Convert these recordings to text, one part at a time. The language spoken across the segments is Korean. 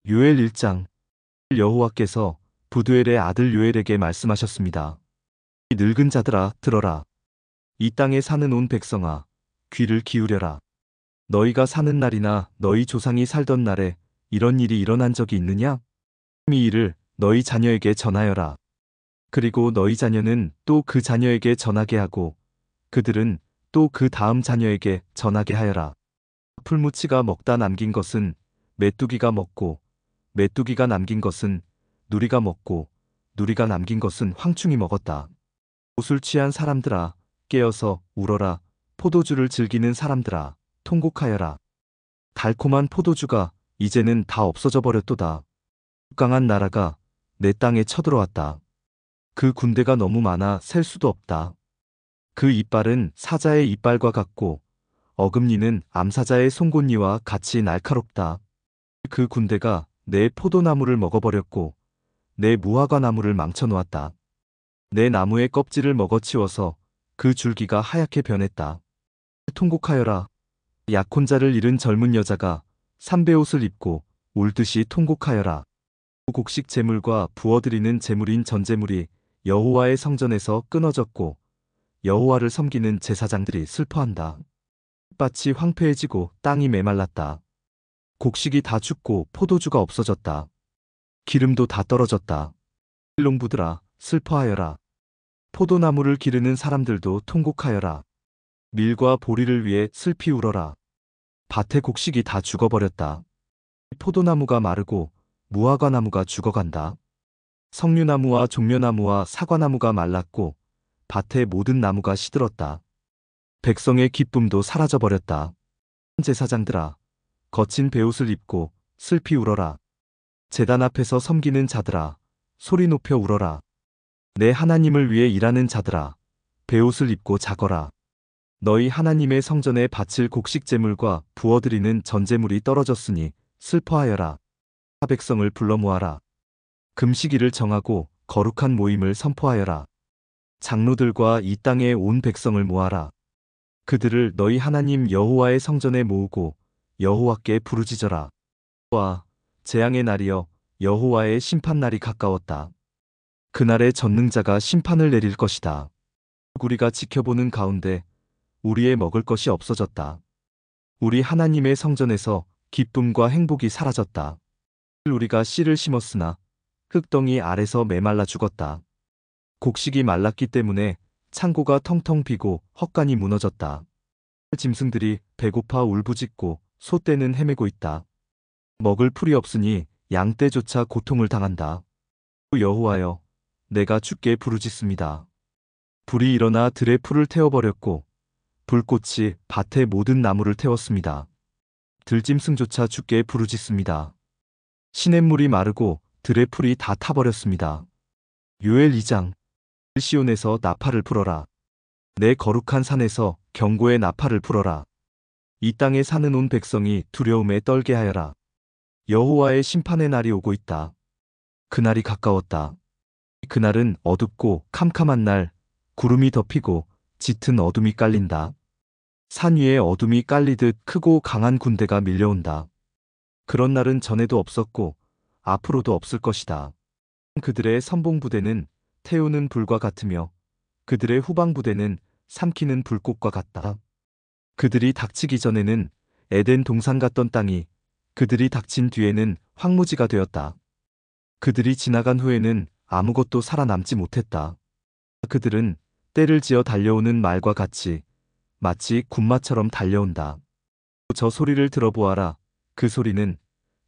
요엘 1장. 여호와께서 부두엘의 아들 요엘에게 말씀하셨습니다. 이 늙은 자들아 들어라. 이 땅에 사는 온 백성아 귀를 기울여라. 너희가 사는 날이나 너희 조상이 살던 날에 이런 일이 일어난 적이 있느냐? 이 일을 너희 자녀에게 전하여라. 그리고 너희 자녀는 또 그 자녀에게 전하게 하고 그들은 또 그 다음 자녀에게 전하게 하여라. 풀무치가 먹다 남긴 것은 메뚜기가 먹고 메뚜기가 남긴 것은 누리가 먹고 누리가 남긴 것은 황충이 먹었다. 옷을 취한 사람들아 깨어서 울어라. 포도주를 즐기는 사람들아 통곡하여라. 달콤한 포도주가 이제는 다 없어져 버렸도다. 강한 나라가 내 땅에 쳐들어왔다. 그 군대가 너무 많아 셀 수도 없다. 그 이빨은 사자의 이빨과 같고 어금니는 암사자의 송곳니와 같이 날카롭다. 그 군대가 내 포도나무를 먹어버렸고 내 무화과 나무를 망쳐놓았다. 내 나무의 껍질을 먹어치워서 그 줄기가 하얗게 변했다. 통곡하여라. 약혼자를 잃은 젊은 여자가 삼베옷을 입고 울듯이 통곡하여라. 곡식 제물과 부어드리는 제물인 전제물이 여호와의 성전에서 끊어졌고 여호와를 섬기는 제사장들이 슬퍼한다. 밭이 황폐해지고 땅이 메말랐다. 곡식이 다 죽고 포도주가 없어졌다. 기름도 다 떨어졌다. 농부들아 슬퍼하여라. 포도나무를 기르는 사람들도 통곡하여라. 밀과 보리를 위해 슬피 울어라. 밭의 곡식이 다 죽어버렸다. 포도나무가 마르고 무화과 나무가 죽어간다. 석류나무와 종려나무와 사과나무가 말랐고 밭의 모든 나무가 시들었다. 백성의 기쁨도 사라져버렸다. 제사장들아 거친 베옷을 입고 슬피 울어라. 제단 앞에서 섬기는 자들아 소리 높여 울어라. 내 하나님을 위해 일하는 자들아 베옷을 입고 자거라. 너희 하나님의 성전에 바칠 곡식 제물과 부어드리는 전제물이 떨어졌으니 슬퍼하여라. 백성을 불러 모아라. 금식일을 정하고 거룩한 모임을 선포하여라. 장로들과 이 땅의 온 백성을 모아라. 그들을 너희 하나님 여호와의 성전에 모으고 여호와께 부르짖어라. 와 재앙의 날이여 여호와의 심판날이 가까웠다. 그날에 전능자가 심판을 내릴 것이다. 우리가 지켜보는 가운데 우리의 먹을 것이 없어졌다. 우리 하나님의 성전에서 기쁨과 행복이 사라졌다. 우리가 씨를 심었으나 흙덩이 아래서 메말라 죽었다. 곡식이 말랐기 때문에 창고가 텅텅 비고 헛간이 무너졌다. 짐승들이 배고파 울부짖고 소떼는 헤매고 있다. 먹을 풀이 없으니 양떼조차 고통을 당한다. 여호와여 내가 주께 부르짖습니다. 불이 일어나 들의 풀을 태워버렸고 불꽃이 밭의 모든 나무를 태웠습니다. 들짐승조차 주께 부르짖습니다. 시냇물이 마르고 들의 풀이 다 타버렸습니다. 요엘 2장. 시온에서 나팔을 불어라. 내 거룩한 산에서 경고의 나팔을 불어라. 이 땅에 사는 온 백성이 두려움에 떨게 하여라. 여호와의 심판의 날이 오고 있다. 그날이 가까웠다. 그날은 어둡고 캄캄한 날, 구름이 덮이고 짙은 어둠이 깔린다. 산 위에 어둠이 깔리듯 크고 강한 군대가 밀려온다. 그런 날은 전에도 없었고 앞으로도 없을 것이다. 그들의 선봉부대는 태우는 불과 같으며 그들의 후방부대는 삼키는 불꽃과 같다. 그들이 닥치기 전에는 에덴 동산 같던 땅이 그들이 닥친 뒤에는 황무지가 되었다. 그들이 지나간 후에는 아무것도 살아남지 못했다. 그들은 떼를 지어 달려오는 말과 같이 마치 군마처럼 달려온다. 저 소리를 들어보아라. 그 소리는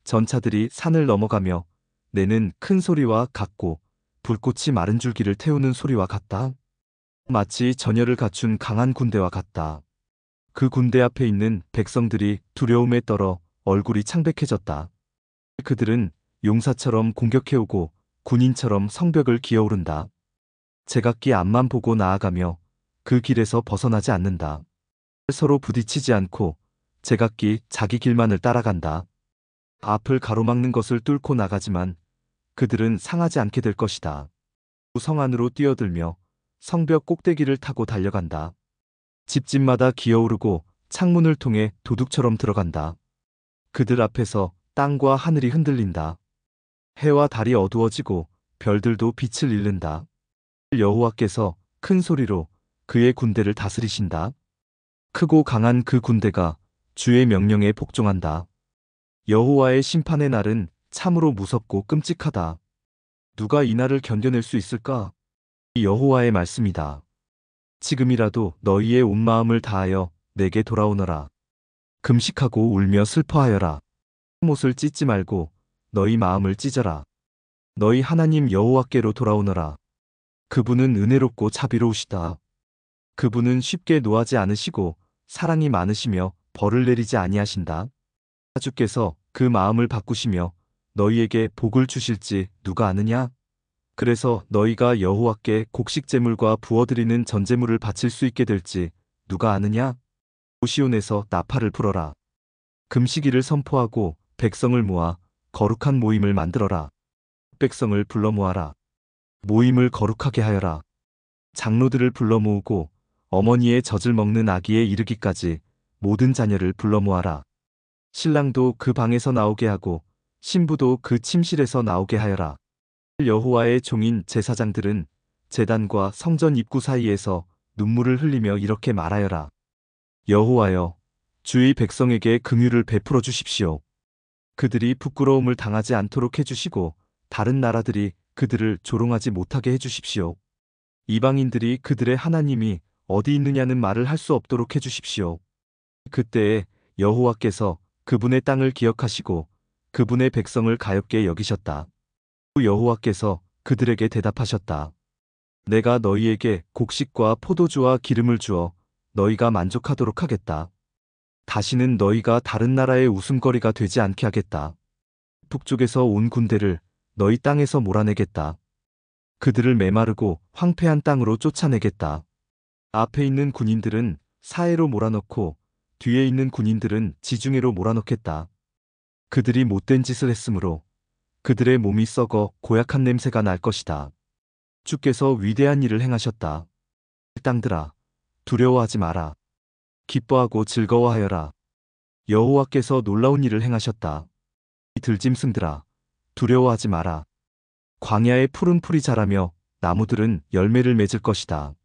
전차들이 산을 넘어가며 내는 큰 소리와 같고 불꽃이 마른 줄기를 태우는 소리와 같다. 마치 전열을 갖춘 강한 군대와 같다. 그 군대 앞에 있는 백성들이 두려움에 떨어 얼굴이 창백해졌다. 그들은 용사처럼 공격해오고 군인처럼 성벽을 기어오른다. 제각기 앞만 보고 나아가며 그 길에서 벗어나지 않는다. 서로 부딪히지 않고 제각기 자기 길만을 따라간다. 앞을 가로막는 것을 뚫고 나가지만 그들은 상하지 않게 될 것이다. 성 안으로 뛰어들며 성벽 꼭대기를 타고 달려간다. 집집마다 기어오르고 창문을 통해 도둑처럼 들어간다. 그들 앞에서 땅과 하늘이 흔들린다. 해와 달이 어두워지고 별들도 빛을 잃는다. 여호와께서 큰 소리로 그의 군대를 다스리신다. 크고 강한 그 군대가 주의 명령에 복종한다. 여호와의 심판의 날은 참으로 무섭고 끔찍하다. 누가 이 날을 견뎌낼 수 있을까? 이 여호와의 말씀이다. 지금이라도 너희의 온 마음을 다하여 내게 돌아오너라. 금식하고 울며 슬퍼하여라. 못을 찢지 말고 너희 마음을 찢어라. 너희 하나님 여호와께로 돌아오너라. 그분은 은혜롭고 자비로우시다. 그분은 쉽게 노하지 않으시고 사랑이 많으시며 벌을 내리지 아니하신다. 주께서 그 마음을 바꾸시며 너희에게 복을 주실지 누가 아느냐? 그래서 너희가 여호와께 곡식제물과 부어드리는 전제물을 바칠 수 있게 될지 누가 아느냐? 시온에서 나팔을 불어라. 금식일을 선포하고 백성을 모아 거룩한 모임을 만들어라. 백성을 불러 모아라. 모임을 거룩하게 하여라. 장로들을 불러 모으고 어머니의 젖을 먹는 아기에 이르기까지 모든 자녀를 불러 모아라. 신랑도 그 방에서 나오게 하고 신부도 그 침실에서 나오게 하여라. 여호와의 종인 제사장들은 제단과 성전 입구 사이에서 눈물을 흘리며 이렇게 말하여라. 여호와여, 주의 백성에게 긍휼을 베풀어 주십시오. 그들이 부끄러움을 당하지 않도록 해주시고 다른 나라들이 그들을 조롱하지 못하게 해주십시오. 이방인들이 그들의 하나님이 어디 있느냐는 말을 할 수 없도록 해주십시오. 그때에 여호와께서 그분의 땅을 기억하시고 그분의 백성을 가엾게 여기셨다. 여호와께서 그들에게 대답하셨다. 내가 너희에게 곡식과 포도주와 기름을 주어 너희가 만족하도록 하겠다. 다시는 너희가 다른 나라의 웃음거리가 되지 않게 하겠다. 북쪽에서 온 군대를 너희 땅에서 몰아내겠다. 그들을 메마르고 황폐한 땅으로 쫓아내겠다. 앞에 있는 군인들은 사해로 몰아넣고 뒤에 있는 군인들은 지중해로 몰아넣겠다. 그들이 못된 짓을 했으므로 그들의 몸이 썩어 고약한 냄새가 날 것이다. 주께서 위대한 일을 행하셨다. 땅들아, 두려워하지 마라. 기뻐하고 즐거워하여라. 여호와께서 놀라운 일을 행하셨다. 들짐승들아, 두려워하지 마라. 광야에 푸른 풀이 자라며 나무들은 열매를 맺을 것이다.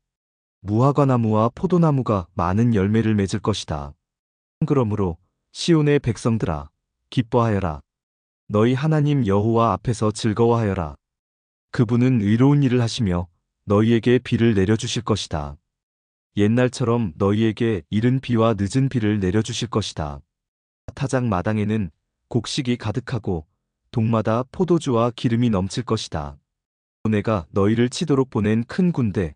무화과나무와 포도나무가 많은 열매를 맺을 것이다. 그러므로 시온의 백성들아, 기뻐하여라. 너희 하나님 여호와 앞에서 즐거워하여라. 그분은 의로운 일을 하시며 너희에게 비를 내려주실 것이다. 옛날처럼 너희에게 이른 비와 늦은 비를 내려주실 것이다. 타작 마당에는 곡식이 가득하고 동마다 포도주와 기름이 넘칠 것이다. 내가 너희를 치도록 보낸 큰 군대,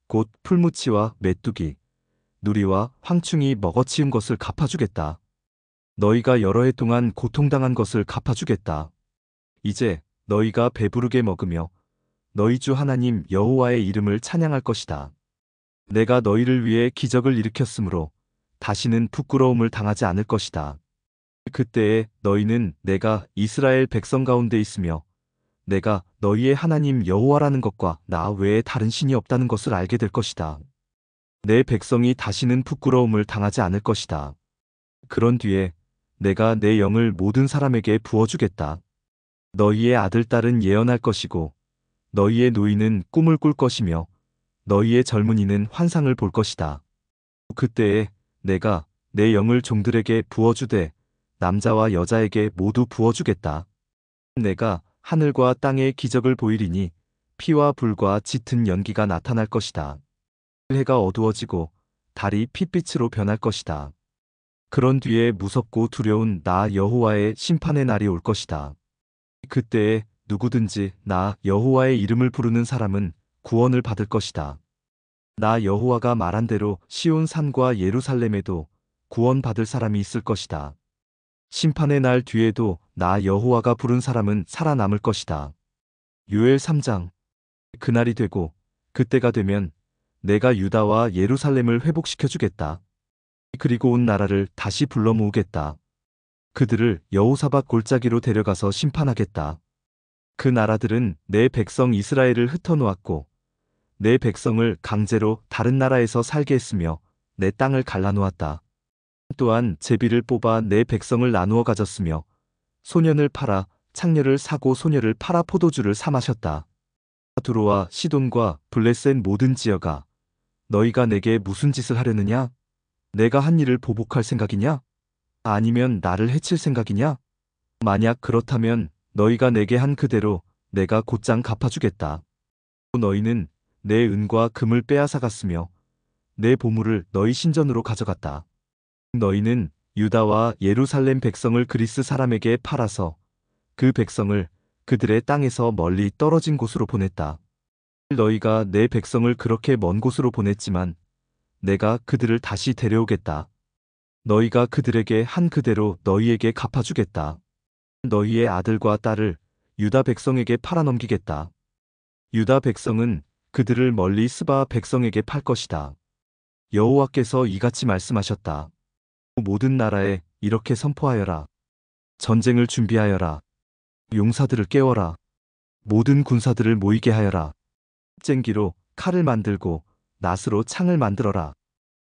곧 풀무치와 메뚜기, 누리와 황충이 먹어치운 것을 갚아주겠다. 너희가 여러 해 동안 고통당한 것을 갚아주겠다. 이제 너희가 배부르게 먹으며 너희 주 하나님 여호와의 이름을 찬양할 것이다. 내가 너희를 위해 기적을 일으켰으므로 다시는 부끄러움을 당하지 않을 것이다. 그때에 너희는 내가 이스라엘 백성 가운데 있으며 내가 너희의 하나님 여호와라는 것과 나 외에 다른 신이 없다는 것을 알게 될 것이다. 내 백성이 다시는 부끄러움을 당하지 않을 것이다. 그런 뒤에 내가 내 영을 모든 사람에게 부어주겠다. 너희의 아들, 딸은 예언할 것이고 너희의 노인은 꿈을 꿀 것이며 너희의 젊은이는 환상을 볼 것이다. 그때에 내가 내 영을 종들에게 부어주되 남자와 여자에게 모두 부어주겠다. 내가 하늘과 땅에 기적을 보이리니 피와 불과 짙은 연기가 나타날 것이다. 해가 어두워지고 달이 핏빛으로 변할 것이다. 그런 뒤에 무섭고 두려운 나 여호와의 심판의 날이 올 것이다. 그때에 누구든지 나 여호와의 이름을 부르는 사람은 구원을 받을 것이다. 나 여호와가 말한 대로 시온 산과 예루살렘에도 구원받을 사람이 있을 것이다. 심판의 날 뒤에도 나 여호와가 부른 사람은 살아남을 것이다. 요엘 3장. 그날이 되고 그때가 되면 내가 유다와 예루살렘을 회복시켜 주겠다. 그리고 온 나라를 다시 불러 모으겠다. 그들을 여호사밧 골짜기로 데려가서 심판하겠다. 그 나라들은 내 백성 이스라엘을 흩어놓았고 내 백성을 강제로 다른 나라에서 살게 했으며 내 땅을 갈라놓았다. 또한 제비를 뽑아 내 백성을 나누어 가졌으며 소년을 팔아 창녀를 사고 소녀를 팔아 포도주를 사 마셨다. 두로와 시돈과 블레셋 모든 지역아, 너희가 내게 무슨 짓을 하려느냐? 내가 한 일을 보복할 생각이냐? 아니면 나를 해칠 생각이냐? 만약 그렇다면 너희가 내게 한 그대로 내가 곧장 갚아주겠다. 너희는 내 은과 금을 빼앗아갔으며 내 보물을 너희 신전으로 가져갔다. 너희는 유다와 예루살렘 백성을 그리스 사람에게 팔아서 그 백성을 그들의 땅에서 멀리 떨어진 곳으로 보냈다. 너희가 내 백성을 그렇게 먼 곳으로 보냈지만 내가 그들을 다시 데려오겠다. 너희가 그들에게 한 그대로 너희에게 갚아주겠다. 너희의 아들과 딸을 유다 백성에게 팔아넘기겠다. 유다 백성은 그들을 멀리 스바 백성에게 팔 것이다. 여호와께서 이같이 말씀하셨다. 모든 나라에 이렇게 선포하여라. 전쟁을 준비하여라. 용사들을 깨워라. 모든 군사들을 모이게 하여라. 쟁기로 칼을 만들고 낫으로 창을 만들어라.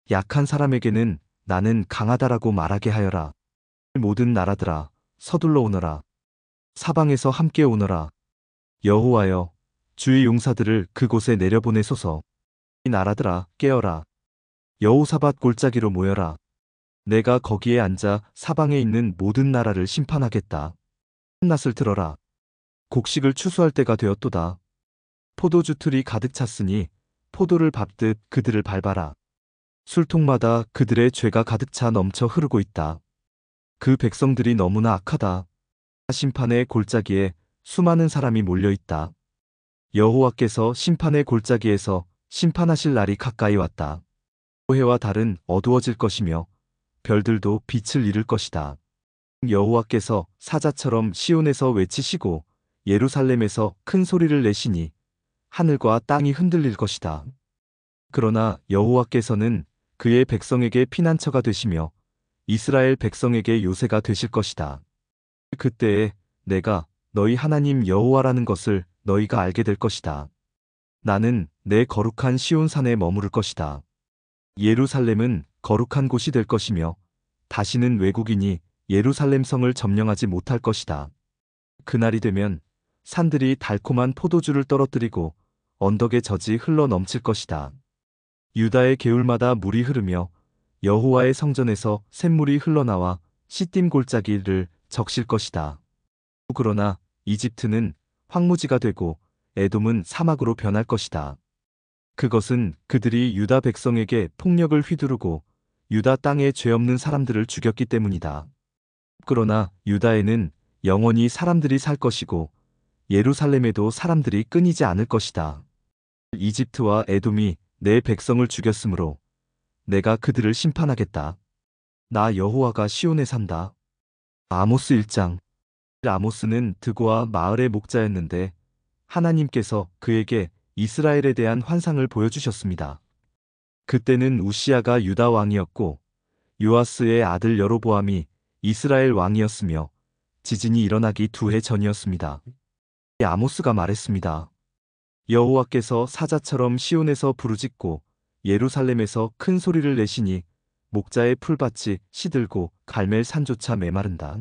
약한 사람에게는 나는 강하다라고 말하게 하여라. 모든 나라들아, 서둘러 오너라. 사방에서 함께 오너라. 여호와여, 주의 용사들을 그곳에 내려보내소서. 이 나라들아, 깨어라. 여호사밧 골짜기로 모여라. 내가 거기에 앉아 사방에 있는 모든 나라를 심판하겠다. 낫을 들어라. 곡식을 추수할 때가 되었도다. 포도주 틀이 가득 찼으니 포도를 밟듯 그들을 밟아라. 술통마다 그들의 죄가 가득 차 넘쳐 흐르고 있다. 그 백성들이 너무나 악하다. 심판의 골짜기에 수많은 사람이 몰려있다. 여호와께서 심판의 골짜기에서 심판하실 날이 가까이 왔다. 해와 달은 어두워질 것이며 별들도 빛을 잃을 것이다. 여호와께서 사자처럼 시온에서 외치시고 예루살렘에서 큰 소리를 내시니 하늘과 땅이 흔들릴 것이다. 그러나 여호와께서는 그의 백성에게 피난처가 되시며 이스라엘 백성에게 요새가 되실 것이다. 그때에 내가 너희 하나님 여호와라는 것을 너희가 알게 될 것이다. 나는 내 거룩한 시온산에 머무를 것이다. 예루살렘은 거룩한 곳이 될 것이며 다시는 외국인이 예루살렘 성을 점령하지 못할 것이다. 그날이 되면 산들이 달콤한 포도주를 떨어뜨리고 언덕의 젖이 흘러 넘칠 것이다. 유다의 개울마다 물이 흐르며 여호와의 성전에서 샘물이 흘러나와 시딤 골짜기를 적실 것이다. 그러나 이집트는 황무지가 되고 에돔은 사막으로 변할 것이다. 그것은 그들이 유다 백성에게 폭력을 휘두르고 유다 땅에 죄 없는 사람들을 죽였기 때문이다. 그러나 유다에는 영원히 사람들이 살 것이고 예루살렘에도 사람들이 끊이지 않을 것이다. 이집트와 에돔이 내 백성을 죽였으므로 내가 그들을 심판하겠다. 나 여호와가 시온에 산다. 아모스 1장. 아모스는 드고아 마을의 목자였는데 하나님께서 그에게 이스라엘에 대한 환상을 보여주셨습니다. 그때는 우시아가 유다 왕이었고 요아스의 아들 여로보암이 이스라엘 왕이었으며 지진이 일어나기 2해 전이었습니다. 아모스가 말했습니다. 여호와께서 사자처럼 시온에서 부르짖고 예루살렘에서 큰 소리를 내시니 목자의 풀밭이 시들고 갈멜 산조차 메마른다.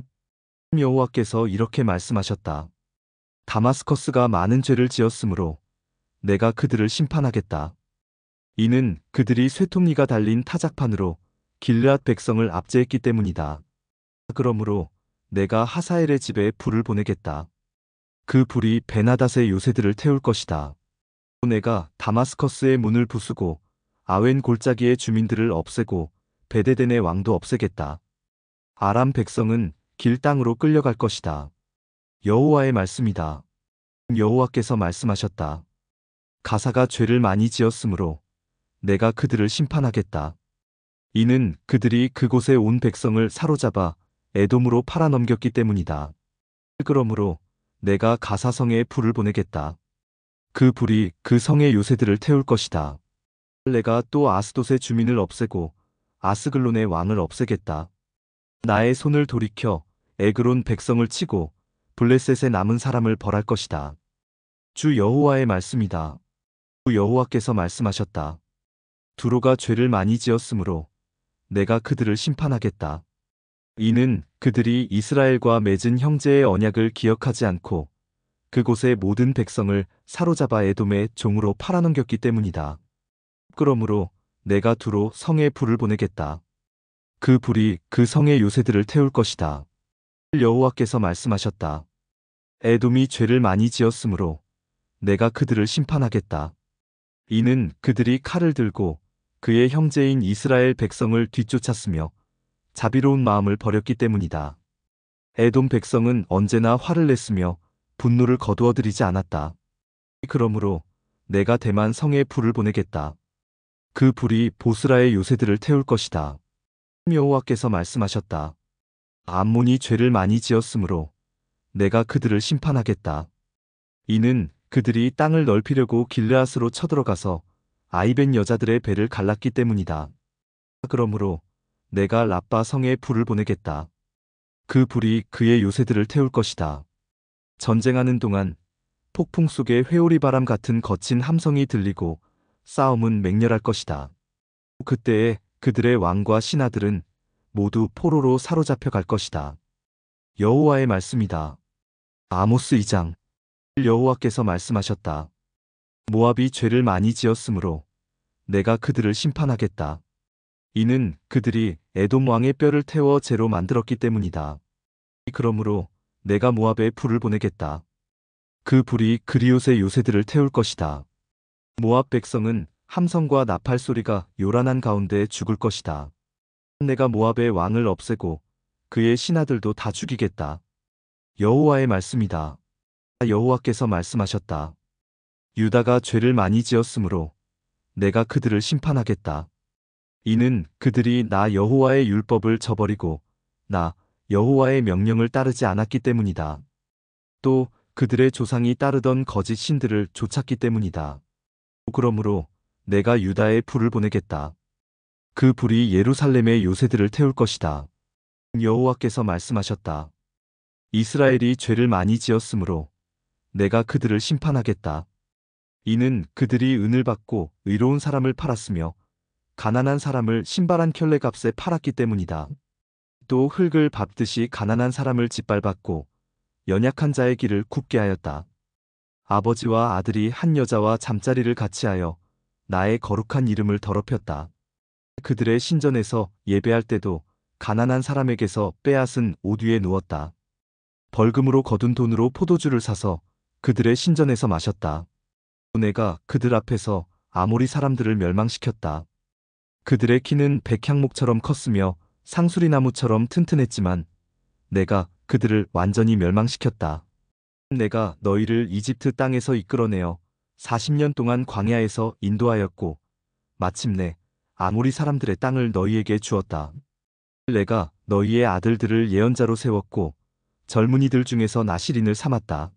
여호와께서 이렇게 말씀하셨다. 다마스커스가 많은 죄를 지었으므로 내가 그들을 심판하겠다. 이는 그들이 쇠톱니가 달린 타작판으로 길르앗 백성을 압제했기 때문이다. 그러므로 내가 하사엘의 집에 불을 보내겠다. 그 불이 베나닷의 요새들을 태울 것이다. 내가 다마스커스의 문을 부수고 아웬 골짜기의 주민들을 없애고 베데덴의 왕도 없애겠다. 아람 백성은 길 땅으로 끌려갈 것이다. 여호와의 말씀이다. 여호와께서 말씀하셨다. 가사가 죄를 많이 지었으므로 내가 그들을 심판하겠다. 이는 그들이 그곳에 온 백성을 사로잡아 에돔으로 팔아넘겼기 때문이다. 그러므로 내가 가사성에 불을 보내겠다. 그 불이 그 성의 요새들을 태울 것이다. 내가 또 아스돗의 주민을 없애고 아스글론의 왕을 없애겠다. 나의 손을 돌이켜 에그론 백성을 치고 블레셋에 남은 사람을 벌할 것이다. 주 여호와의 말씀이다. 주 여호와께서 말씀하셨다. 두로가 죄를 많이 지었으므로 내가 그들을 심판하겠다. 이는 그들이 이스라엘과 맺은 형제의 언약을 기억하지 않고 그곳의 모든 백성을 사로잡아 에돔의 종으로 팔아넘겼기 때문이다. 그러므로 내가 두로 성에 불을 보내겠다. 그 불이 그 성의 요새들을 태울 것이다. 여호와께서 말씀하셨다. 에돔이 죄를 많이 지었으므로 내가 그들을 심판하겠다. 이는 그들이 칼을 들고 그의 형제인 이스라엘 백성을 뒤쫓았으며 자비로운 마음을 버렸기 때문이다. 에돔 백성은 언제나 화를 냈으며 분노를 거두어들이지 않았다. 그러므로 내가 대만 성에 불을 보내겠다. 그 불이 보스라의 요새들을 태울 것이다. 여호와께서 말씀하셨다. 암몬이 죄를 많이 지었으므로 내가 그들을 심판하겠다. 이는 그들이 땅을 넓히려고 길르앗으로 쳐들어가서 아이벤 여자들의 배를 갈랐기 때문이다. 그러므로 내가 라빠 성에 불을 보내겠다. 그 불이 그의 요새들을 태울 것이다. 전쟁하는 동안 폭풍 속에 회오리 바람 같은 거친 함성이 들리고 싸움은 맹렬할 것이다. 그때에 그들의 왕과 신하들은 모두 포로로 사로잡혀 갈 것이다. 여호와의 말씀이다. 아모스 2장. 여호와께서 말씀하셨다. 모압이 죄를 많이 지었으므로 내가 그들을 심판하겠다. 이는 그들이 에돔 왕의 뼈를 태워 재로 만들었기 때문이다. 그러므로 내가 모압에 불을 보내겠다. 그 불이 그리옷의 요새들을 태울 것이다. 모압 백성은 함성과 나팔 소리가 요란한 가운데 죽을 것이다. 내가 모압의 왕을 없애고 그의 신하들도 다 죽이겠다. 여호와의 말씀이다. 여호와께서 말씀하셨다. 유다가 죄를 많이 지었으므로 내가 그들을 심판하겠다. 이는 그들이 나 여호와의 율법을 저버리고 나 여호와의 명령을 따르지 않았기 때문이다. 또 그들의 조상이 따르던 거짓 신들을 쫓았기 때문이다. 그러므로 내가 유다에 불을 보내겠다. 그 불이 예루살렘의 요새들을 태울 것이다. 여호와께서 말씀하셨다. 이스라엘이 죄를 많이 지었으므로 내가 그들을 심판하겠다. 이는 그들이 은을 받고 의로운 사람을 팔았으며 가난한 사람을 신발 한 켤레 값에 팔았기 때문이다. 또 흙을 밟듯이 가난한 사람을 짓밟았고 연약한 자의 길을 굽게 하였다. 아버지와 아들이 한 여자와 잠자리를 같이 하여 나의 거룩한 이름을 더럽혔다. 그들의 신전에서 예배할 때도 가난한 사람에게서 빼앗은 옷 위에 누웠다. 벌금으로 거둔 돈으로 포도주를 사서 그들의 신전에서 마셨다. 내가 그들 앞에서 아모리 사람들을 멸망시켰다. 그들의 키는 백향목처럼 컸으며 상수리나무처럼 튼튼했지만 내가 그들을 완전히 멸망시켰다. 내가 너희를 이집트 땅에서 이끌어내어 40년 동안 광야에서 인도하였고 마침내 아모리 사람들의 땅을 너희에게 주었다. 내가 너희의 아들들을 예언자로 세웠고 젊은이들 중에서 나실인을 삼았다.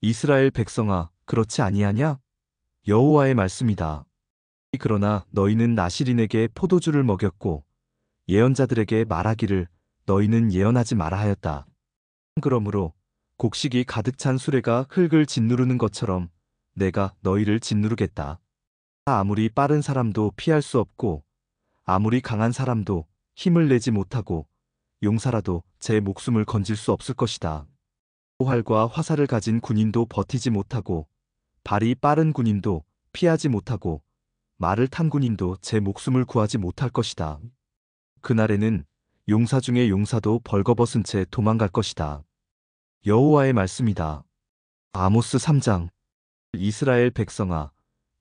이스라엘 백성아, 그렇지 아니하냐? 여호와의 말씀이다. 그러나 너희는 나실인에게 포도주를 먹였고 예언자들에게 말하기를 너희는 예언하지 마라 하였다. 그러므로 곡식이 가득 찬 수레가 흙을 짓누르는 것처럼 내가 너희를 짓누르겠다. 아무리 빠른 사람도 피할 수 없고 아무리 강한 사람도 힘을 내지 못하고 용사라도 제 목숨을 건질 수 없을 것이다. 활과 화살을 가진 군인도 버티지 못하고 발이 빠른 군인도 피하지 못하고 말을 탄 군인도 제 목숨을 구하지 못할 것이다. 그날에는 용사 중에 용사도 벌거벗은 채 도망갈 것이다. 여호와의 말씀이다. 아모스 3장. 이스라엘 백성아,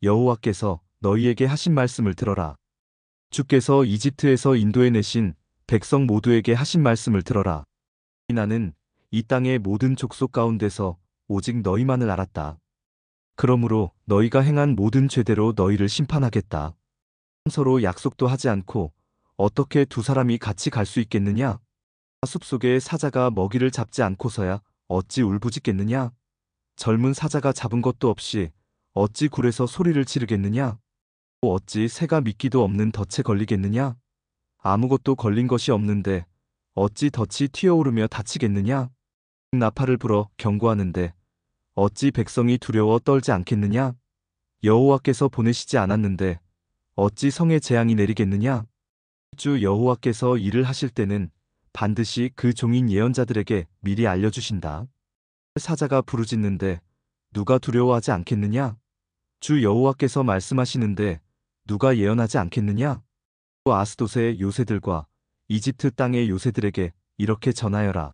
여호와께서 너희에게 하신 말씀을 들어라. 주께서 이집트에서 인도해내신 백성 모두에게 하신 말씀을 들어라. 나는 이 땅의 모든 족속 가운데서 오직 너희만을 알았다. 그러므로 너희가 행한 모든 죄대로 너희를 심판하겠다. 서로 약속도 하지 않고 어떻게 두 사람이 같이 갈 수 있겠느냐? 숲속에 사자가 먹이를 잡지 않고서야 어찌 울부짖겠느냐? 젊은 사자가 잡은 것도 없이 어찌 굴에서 소리를 지르겠느냐? 어찌 새가 미끼도 없는 덫에 걸리겠느냐? 아무것도 걸린 것이 없는데 어찌 덫이 튀어오르며 다치겠느냐? 나팔을 불어 경고하는데 어찌 백성이 두려워 떨지 않겠느냐? 여호와께서 보내시지 않았는데 어찌 성에 재앙이 내리겠느냐? 주 여호와께서 일을 하실 때는 반드시 그 종인 예언자들에게 미리 알려주신다. 사자가 부르짖는데 누가 두려워하지 않겠느냐? 주 여호와께서 말씀하시는데 누가 예언하지 않겠느냐? 또 아스돗의 요새들과 이집트 땅의 요새들에게 이렇게 전하여라.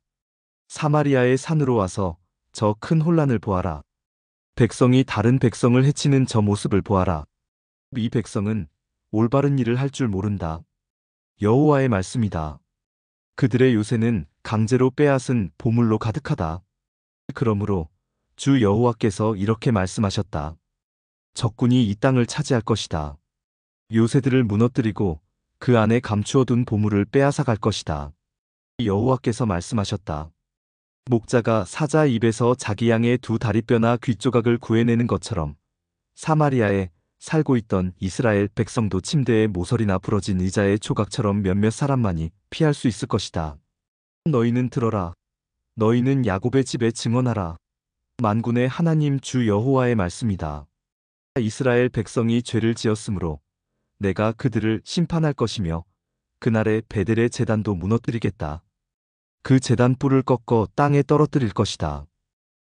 사마리아의 산으로 와서 저 큰 혼란을 보아라. 백성이 다른 백성을 해치는 저 모습을 보아라. 이 백성은 올바른 일을 할 줄 모른다. 여호와의 말씀이다. 그들의 요새는 강제로 빼앗은 보물로 가득하다. 그러므로 주 여호와께서 이렇게 말씀하셨다. 적군이 이 땅을 차지할 것이다. 요새들을 무너뜨리고 그 안에 감추어둔 보물을 빼앗아 갈 것이다. 여호와께서 말씀하셨다. 목자가 사자 입에서 자기 양의 두 다리뼈나 귀조각을 구해내는 것처럼 사마리아에 살고 있던 이스라엘 백성도 침대에 모서리나 부러진 의자의 조각처럼 몇몇 사람만이 피할 수 있을 것이다. 너희는 들어라. 너희는 야곱의 집에 증언하라. 만군의 하나님 주 여호와의 말씀이다. 이스라엘 백성이 죄를 지었으므로 내가 그들을 심판할 것이며 그날에 베델의 제단도 무너뜨리겠다. 그 제단 뿔을 꺾어 땅에 떨어뜨릴 것이다.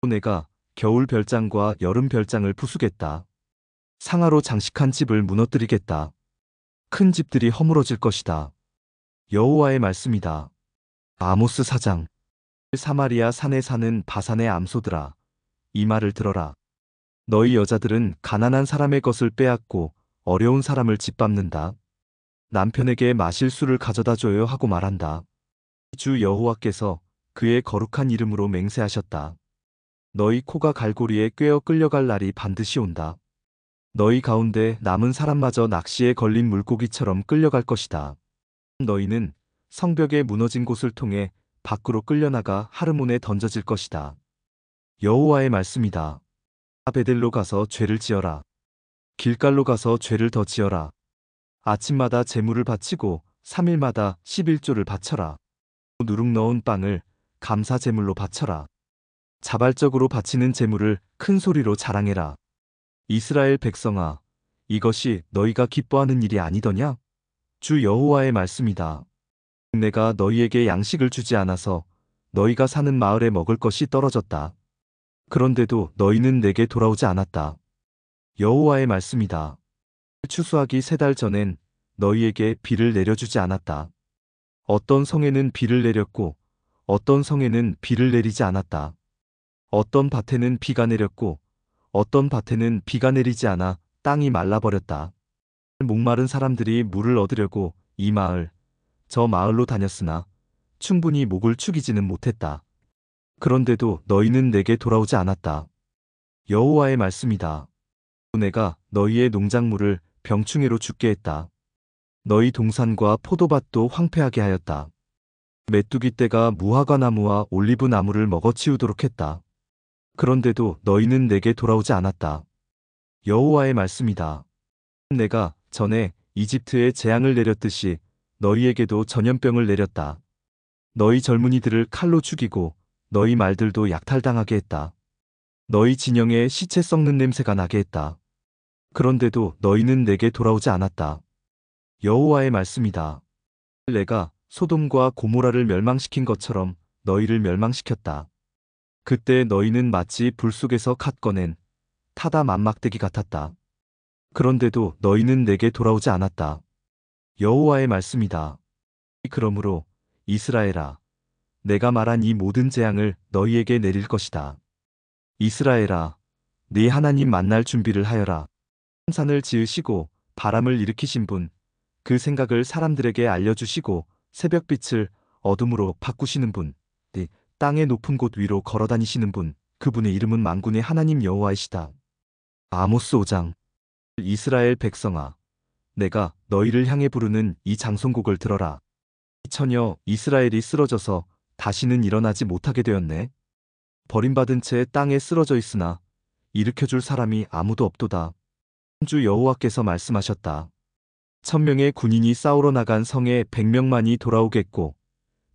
또 내가 겨울 별장과 여름 별장을 부수겠다. 상아로 장식한 집을 무너뜨리겠다. 큰 집들이 허물어질 것이다. 여호와의 말씀이다. 아모스 4장. 사마리아 산에 사는 바산의 암소들아, 이 말을 들어라. 너희 여자들은 가난한 사람의 것을 빼앗고 어려운 사람을 짓밟는다. 남편에게 마실 술을 가져다 줘요 하고 말한다. 주 여호와께서 그의 거룩한 이름으로 맹세하셨다. 너희 코가 갈고리에 꿰어 끌려갈 날이 반드시 온다. 너희 가운데 남은 사람마저 낚시에 걸린 물고기처럼 끌려갈 것이다. 너희는 성벽에 무너진 곳을 통해 밖으로 끌려나가 하르몬에 던져질 것이다. 여호와의 말씀이다. 베델로 가서 죄를 지어라. 길갈로 가서 죄를 더 지어라. 아침마다 제물을 바치고 3일마다 11조를 바쳐라. 누룩 넣은 빵을 감사 제물로 바쳐라. 자발적으로 바치는 제물을 큰 소리로 자랑해라. 이스라엘 백성아, 이것이 너희가 기뻐하는 일이 아니더냐? 주 여호와의 말씀이다. 내가 너희에게 양식을 주지 않아서 너희가 사는 마을에 먹을 것이 떨어졌다. 그런데도 너희는 내게 돌아오지 않았다. 여호와의 말씀이다. 추수하기 3달 전엔 너희에게 비를 내려주지 않았다. 어떤 성에는 비를 내렸고 어떤 성에는 비를 내리지 않았다. 어떤 밭에는 비가 내렸고 어떤 밭에는 비가 내리지 않아 땅이 말라버렸다. 목마른 사람들이 물을 얻으려고 이 마을, 저 마을로 다녔으나 충분히 목을 축이지는 못했다. 그런데도 너희는 내게 돌아오지 않았다. 여호와의 말씀이다. 내가 너희의 농작물을 병충해로 죽게 했다. 너희 동산과 포도밭도 황폐하게 하였다. 메뚜기 떼가 무화과 나무와 올리브 나무를 먹어치우도록 했다. 그런데도 너희는 내게 돌아오지 않았다. 여호와의 말씀이다. 내가 전에 이집트에 재앙을 내렸듯이 너희에게도 전염병을 내렸다. 너희 젊은이들을 칼로 죽이고 너희 말들도 약탈당하게 했다. 너희 진영에 시체 썩는 냄새가 나게 했다. 그런데도 너희는 내게 돌아오지 않았다. 여호와의 말씀이다. 내가 소돔과 고모라를 멸망시킨 것처럼 너희를 멸망시켰다. 그때 너희는 마치 불 속에서 갓 꺼낸 타다 만막대기 같았다. 그런데도 너희는 내게 돌아오지 않았다. 여호와의 말씀이다. 그러므로 이스라엘아, 내가 말한 이 모든 재앙을 너희에게 내릴 것이다. 이스라엘아, 네 하나님 만날 준비를 하여라. 산을 지으시고 바람을 일으키신 분, 그 생각을 사람들에게 알려주시고 새벽빛을 어둠으로 바꾸시는 분, 네 땅의 높은 곳 위로 걸어다니시는 분, 그분의 이름은 만군의 하나님 여호와이시다. 아모스 5장. 이스라엘 백성아, 내가 너희를 향해 부르는 이 장송곡을 들어라. 처녀 이스라엘이 쓰러져서 다시는 일어나지 못하게 되었네. 버림받은 채 땅에 쓰러져 있으나 일으켜줄 사람이 아무도 없도다. 주 여호와께서 말씀하셨다. 1000명의 군인이 싸우러 나간 성에 100명만이 돌아오겠고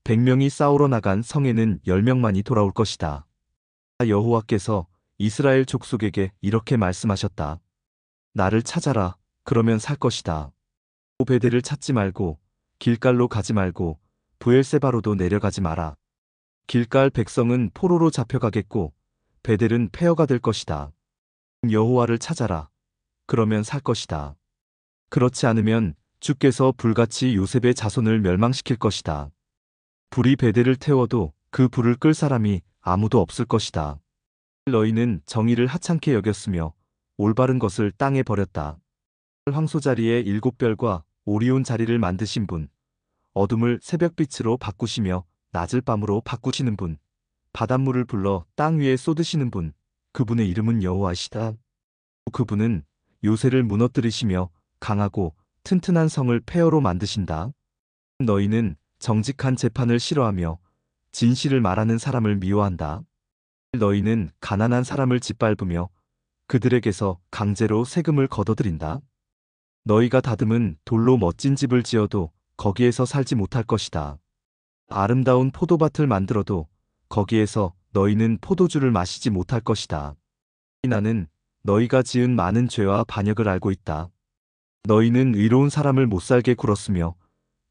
100명이 싸우러 나간 성에는 10명만이 돌아올 것이다. 여호와께서 이스라엘 족속에게 이렇게 말씀하셨다. 나를 찾아라. 그러면 살 것이다. 베델을 찾지 말고 길갈로 가지 말고 브엘세바로도 내려가지 마라. 길갈 백성은 포로로 잡혀가겠고 베델은 폐허가 될 것이다. 여호와를 찾아라. 그러면 살 것이다. 그렇지 않으면 주께서 불같이 요셉의 자손을 멸망시킬 것이다. 불이 베델을 태워도 그 불을 끌 사람이 아무도 없을 것이다. 너희는 정의를 하찮게 여겼으며 올바른 것을 땅에 버렸다. 황소 자리에 7별과 오리온 자리를 만드신 분, 어둠을 새벽빛으로 바꾸시며 낮을 밤으로 바꾸시는 분, 바닷물을 불러 땅 위에 쏟으시는 분, 그분의 이름은 여호와시다. 그분은 요새를 무너뜨리시며 강하고 튼튼한 성을 폐허로 만드신다. 너희는 정직한 재판을 싫어하며 진실을 말하는 사람을 미워한다. 너희는 가난한 사람을 짓밟으며 그들에게서 강제로 세금을 걷어들인다. 너희가 다듬은 돌로 멋진 집을 지어도 거기에서 살지 못할 것이다. 아름다운 포도밭을 만들어도 거기에서 너희는 포도주를 마시지 못할 것이다. 나는 너희가 지은 많은 죄와 반역을 알고 있다. 너희는 의로운 사람을 못살게 굴었으며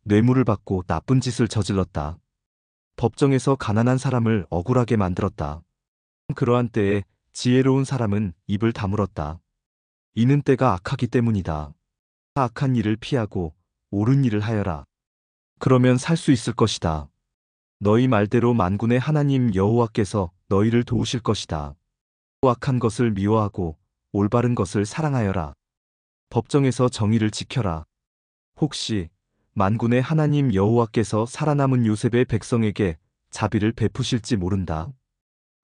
뇌물을 받고 나쁜 짓을 저질렀다. 법정에서 가난한 사람을 억울하게 만들었다. 그러한 때에 지혜로운 사람은 입을 다물었다. 이는 때가 악하기 때문이다. 악한 일을 피하고 옳은 일을 하여라. 그러면 살 수 있을 것이다. 너희 말대로 만군의 하나님 여호와께서 너희를 도우실 것이다. 악한 것을 미워하고 올바른 것을 사랑하여라. 법정에서 정의를 지켜라. 혹시 만군의 하나님 여호와께서 살아남은 요셉의 백성에게 자비를 베푸실지 모른다.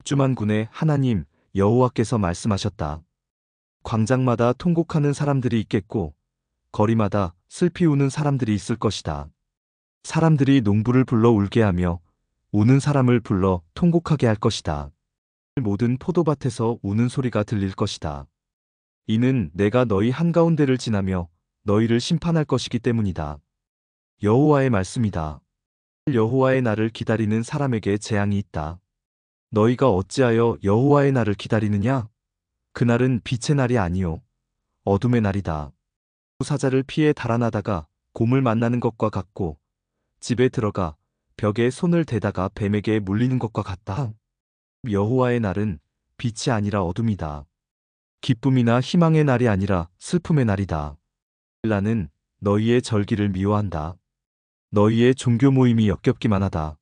주만군의 하나님 여호와께서 말씀하셨다. 광장마다 통곡하는 사람들이 있겠고 거리마다 슬피 우는 사람들이 있을 것이다. 사람들이 농부를 불러 울게 하며 우는 사람을 불러 통곡하게 할 것이다. 모든 포도밭에서 우는 소리가 들릴 것이다. 이는 내가 너희 한가운데를 지나며 너희를 심판할 것이기 때문이다. 여호와의 말씀이다. 여호와의 날을 기다리는 사람에게 재앙이 있다. 너희가 어찌하여 여호와의 날을 기다리느냐? 그날은 빛의 날이 아니요 어둠의 날이다. 사자를 피해 달아나다가 곰을 만나는 것과 같고 집에 들어가 벽에 손을 대다가 뱀에게 물리는 것과 같다. 여호와의 날은 빛이 아니라 어둠이다. 기쁨이나 희망의 날이 아니라 슬픔의 날이다. 나는 너희의 절기를 미워한다. 너희의 종교 모임이 역겹기만 하다.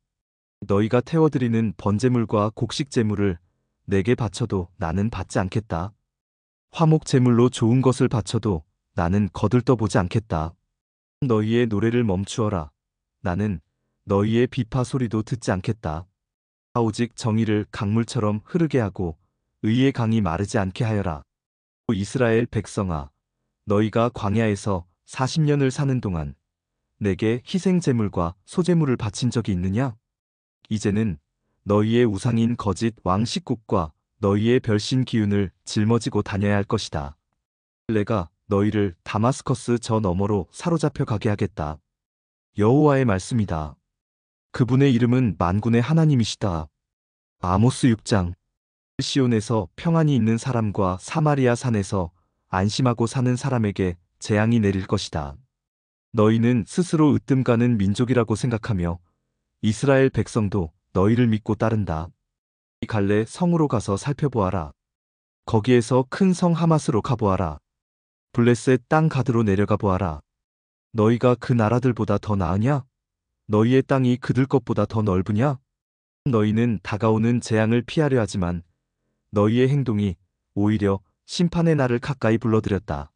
너희가 태워드리는 번제물과 곡식제물을 내게 바쳐도 나는 받지 않겠다. 화목제물로 좋은 것을 바쳐도 나는 거들떠보지 않겠다. 너희의 노래를 멈추어라. 나는 너희의 비파 소리도 듣지 않겠다. 오직 정의를 강물처럼 흐르게 하고 의의 강이 마르지 않게 하여라. 이스라엘 백성아, 너희가 광야에서 40년을 사는 동안 내게 희생제물과 소제물을 바친 적이 있느냐? 이제는 너희의 우상인 거짓 왕식국과 너희의 별신 기운을 짊어지고 다녀야 할 것이다. 내가 너희를 다마스커스 저 너머로 사로잡혀 가게 하겠다. 여호와의 말씀이다. 그분의 이름은 만군의 하나님이시다. 아모스 6장. 시온에서 평안이 있는 사람과 사마리아 산에서 안심하고 사는 사람에게 재앙이 내릴 것이다. 너희는 스스로 으뜸가는 민족이라고 생각하며 이스라엘 백성도 너희를 믿고 따른다. 이 갈래 성으로 가서 살펴보아라. 거기에서 큰 성 하맛으로 가보아라. 블레셋 땅 가드로 내려가 보아라. 너희가 그 나라들보다 더 나으냐? 너희의 땅이 그들 것보다 더 넓으냐? 너희는 다가오는 재앙을 피하려 하지만 너희의 행동이 오히려 심판의 날을 가까이 불러들였다.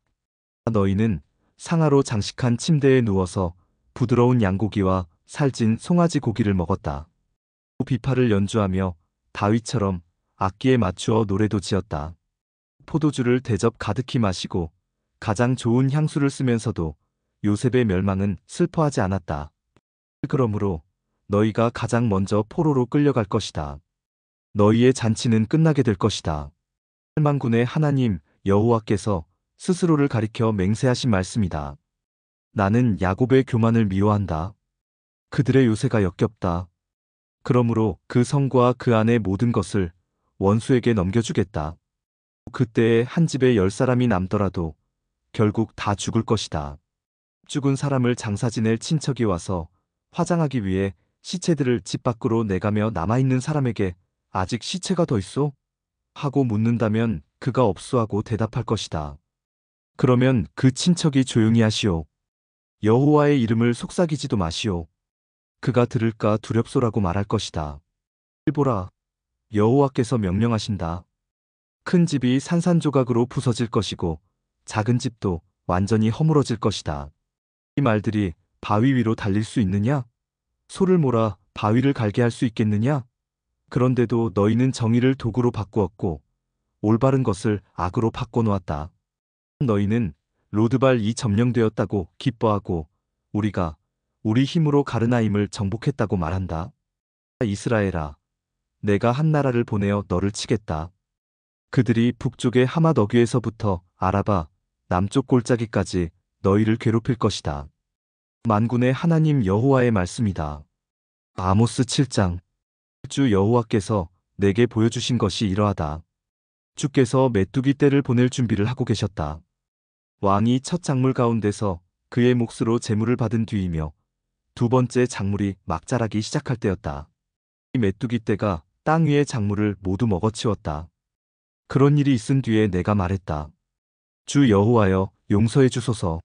너희는 상아로 장식한 침대에 누워서 부드러운 양고기와 살찐 송아지 고기를 먹었다. 비파를 연주하며 다윗처럼 악기에 맞추어 노래도 지었다. 포도주를 대접 가득히 마시고 가장 좋은 향수를 쓰면서도 요셉의 멸망은 슬퍼하지 않았다. 그러므로 너희가 가장 먼저 포로로 끌려갈 것이다. 너희의 잔치는 끝나게 될 것이다. 만군의 하나님 여호와께서 스스로를 가리켜 맹세하신 말씀이다. 나는 야곱의 교만을 미워한다. 그들의 요새가 역겹다. 그러므로 그 성과 그 안의 모든 것을 원수에게 넘겨주겠다. 그때에 한 집에 10사람이 남더라도 결국 다 죽을 것이다. 죽은 사람을 장사 지낼 친척이 와서 화장하기 위해 시체들을 집 밖으로 내가며 남아있는 사람에게 아직 시체가 더 있어? 하고 묻는다면 그가 없소하고 대답할 것이다. 그러면 그 친척이 조용히 하시오. 여호와의 이름을 속삭이지도 마시오. 그가 들을까 두렵소라고 말할 것이다. 보라, 여호와께서 명령하신다. 큰 집이 산산조각으로 부서질 것이고 작은 집도 완전히 허물어질 것이다. 이 말들이 바위 위로 달릴 수 있느냐? 소를 몰아 바위를 갈게 할 수 있겠느냐? 그런데도 너희는 정의를 도구로 바꾸었고 올바른 것을 악으로 바꿔놓았다. 너희는 로드발이 점령되었다고 기뻐하고 우리가 우리 힘으로 가르나임을 정복했다고 말한다. 이스라엘아, 내가 한 나라를 보내어 너를 치겠다. 그들이 북쪽의 하맛 어귀에서부터 아라바 남쪽 골짜기까지 너희를 괴롭힐 것이다. 만군의 하나님 여호와의 말씀이다. 아모스 7장. 주 여호와께서 내게 보여주신 것이 이러하다. 주께서 메뚜기 떼를 보낼 준비를 하고 계셨다. 왕이 첫 작물 가운데서 그의 몫으로 제물을 받은 뒤이며 두 번째 작물이 막 자라기 시작할 때였다. 이 메뚜기 떼가 땅 위의 작물을 모두 먹어치웠다. 그런 일이 있은 뒤에 내가 말했다. 주 여호와여, 용서해 주소서.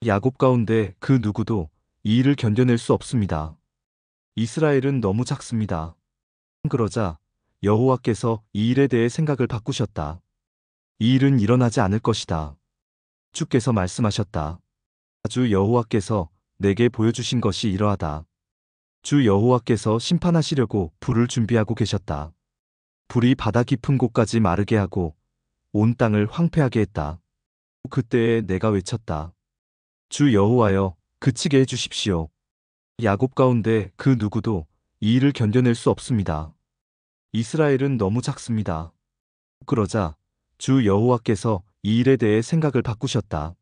야곱 가운데 그 누구도 이 일을 견뎌낼 수 없습니다. 이스라엘은 너무 작습니다. 그러자 여호와께서 이 일에 대해 생각을 바꾸셨다. 이 일은 일어나지 않을 것이다. 주께서 말씀하셨다. 주 여호와께서 내게 보여주신 것이 이러하다. 주 여호와께서 심판하시려고 불을 준비하고 계셨다. 불이 바다 깊은 곳까지 마르게 하고 온 땅을 황폐하게 했다. 그때에 내가 외쳤다. 주 여호와여, 그치게 해주십시오. 야곱 가운데 그 누구도 이 일을 견뎌낼 수 없습니다. 이스라엘은 너무 작습니다. 그러자 주 여호와께서 이 일에 대해 생각을 바꾸셨다.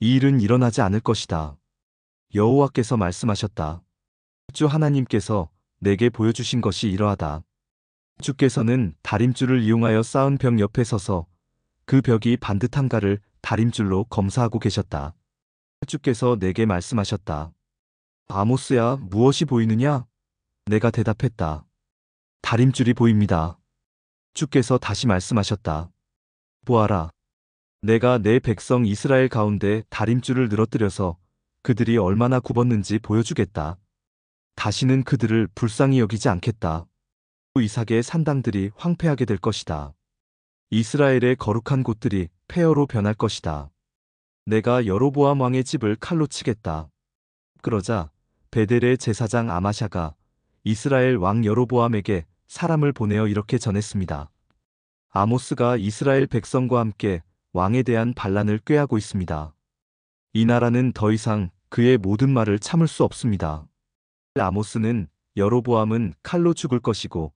이 일은 일어나지 않을 것이다. 여호와께서 말씀하셨다. 주 하나님께서 내게 보여주신 것이 이러하다. 주께서는 다림줄을 이용하여 쌓은 벽 옆에 서서 그 벽이 반듯한가를 다림줄로 검사하고 계셨다. 주께서 내게 말씀하셨다. 아모스야, 무엇이 보이느냐? 내가 대답했다. 다림줄이 보입니다. 주께서 다시 말씀하셨다. 보아라. 내가 내 백성 이스라엘 가운데 다림줄을 늘어뜨려서 그들이 얼마나 굽었는지 보여주겠다. 다시는 그들을 불쌍히 여기지 않겠다. 이삭의 산당들이 황폐하게 될 것이다. 이스라엘의 거룩한 곳들이 폐허로 변할 것이다. 내가 여로보암 왕의 집을 칼로 치겠다. 그러자 베델의 제사장 아마샤가 이스라엘 왕 여로보암에게 사람을 보내어 이렇게 전했습니다. 아모스가 이스라엘 백성과 함께 왕에 대한 반란을 꾀하고 있습니다. 이 나라는 더 이상 그의 모든 말을 참을 수 없습니다. 아모스는 여로보암은 칼로 죽을 것이고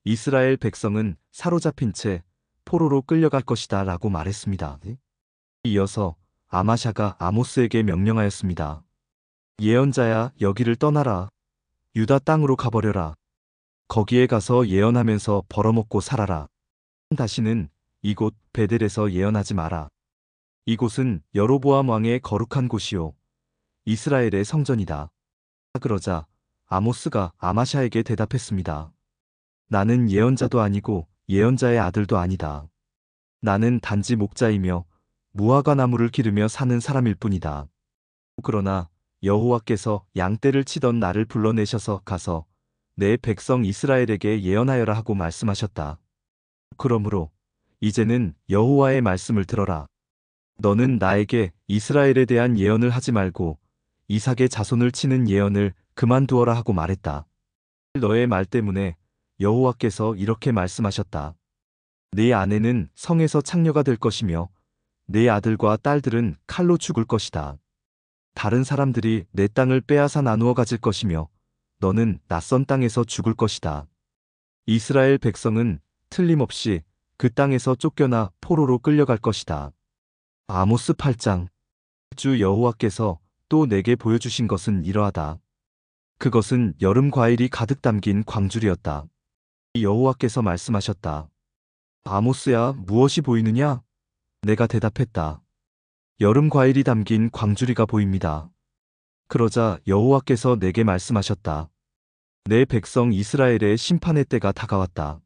이스라엘 백성은 사로잡힌 채 포로로 끌려갈 것이다 라고 말했습니다. 이어서 아마샤가 아모스에게 명령하였습니다. 예언자야, 여기를 떠나라. 유다 땅으로 가버려라. 거기에 가서 예언하면서 벌어먹고 살아라. 다시는 이곳 베델에서 예언하지 마라. 이곳은 여로보암 왕의 거룩한 곳이요 이스라엘의 성전이다. 그러자 아모스가 아마샤에게 대답했습니다. 나는 예언자도 아니고 예언자의 아들도 아니다. 나는 단지 목자이며 무화과 나무를 기르며 사는 사람일 뿐이다. 그러나 여호와께서 양떼를 치던 나를 불러내셔서 가서 내 백성 이스라엘에게 예언하여라 하고 말씀하셨다. 그러므로 이제는 여호와의 말씀을 들어라. 너는 나에게 이스라엘에 대한 예언을 하지 말고 이삭의 자손을 치는 예언을 그만두어라 하고 말했다. 너의 말 때문에 여호와께서 이렇게 말씀하셨다. 네 아내는 성에서 창녀가 될 것이며 네 아들과 딸들은 칼로 죽을 것이다. 다른 사람들이 내 땅을 빼앗아 나누어 가질 것이며 너는 낯선 땅에서 죽을 것이다. 이스라엘 백성은 틀림없이 그 땅에서 쫓겨나 포로로 끌려갈 것이다. 아모스 8장. 주 여호와께서 또 내게 보여주신 것은 이러하다. 그것은 여름 과일이 가득 담긴 광주리였다. 여호와께서 말씀하셨다. 아모스야, 무엇이 보이느냐? 내가 대답했다. 여름 과일이 담긴 광주리가 보입니다. 그러자 여호와께서 내게 말씀하셨다. 내 백성 이스라엘의 심판의 때가 다가왔다.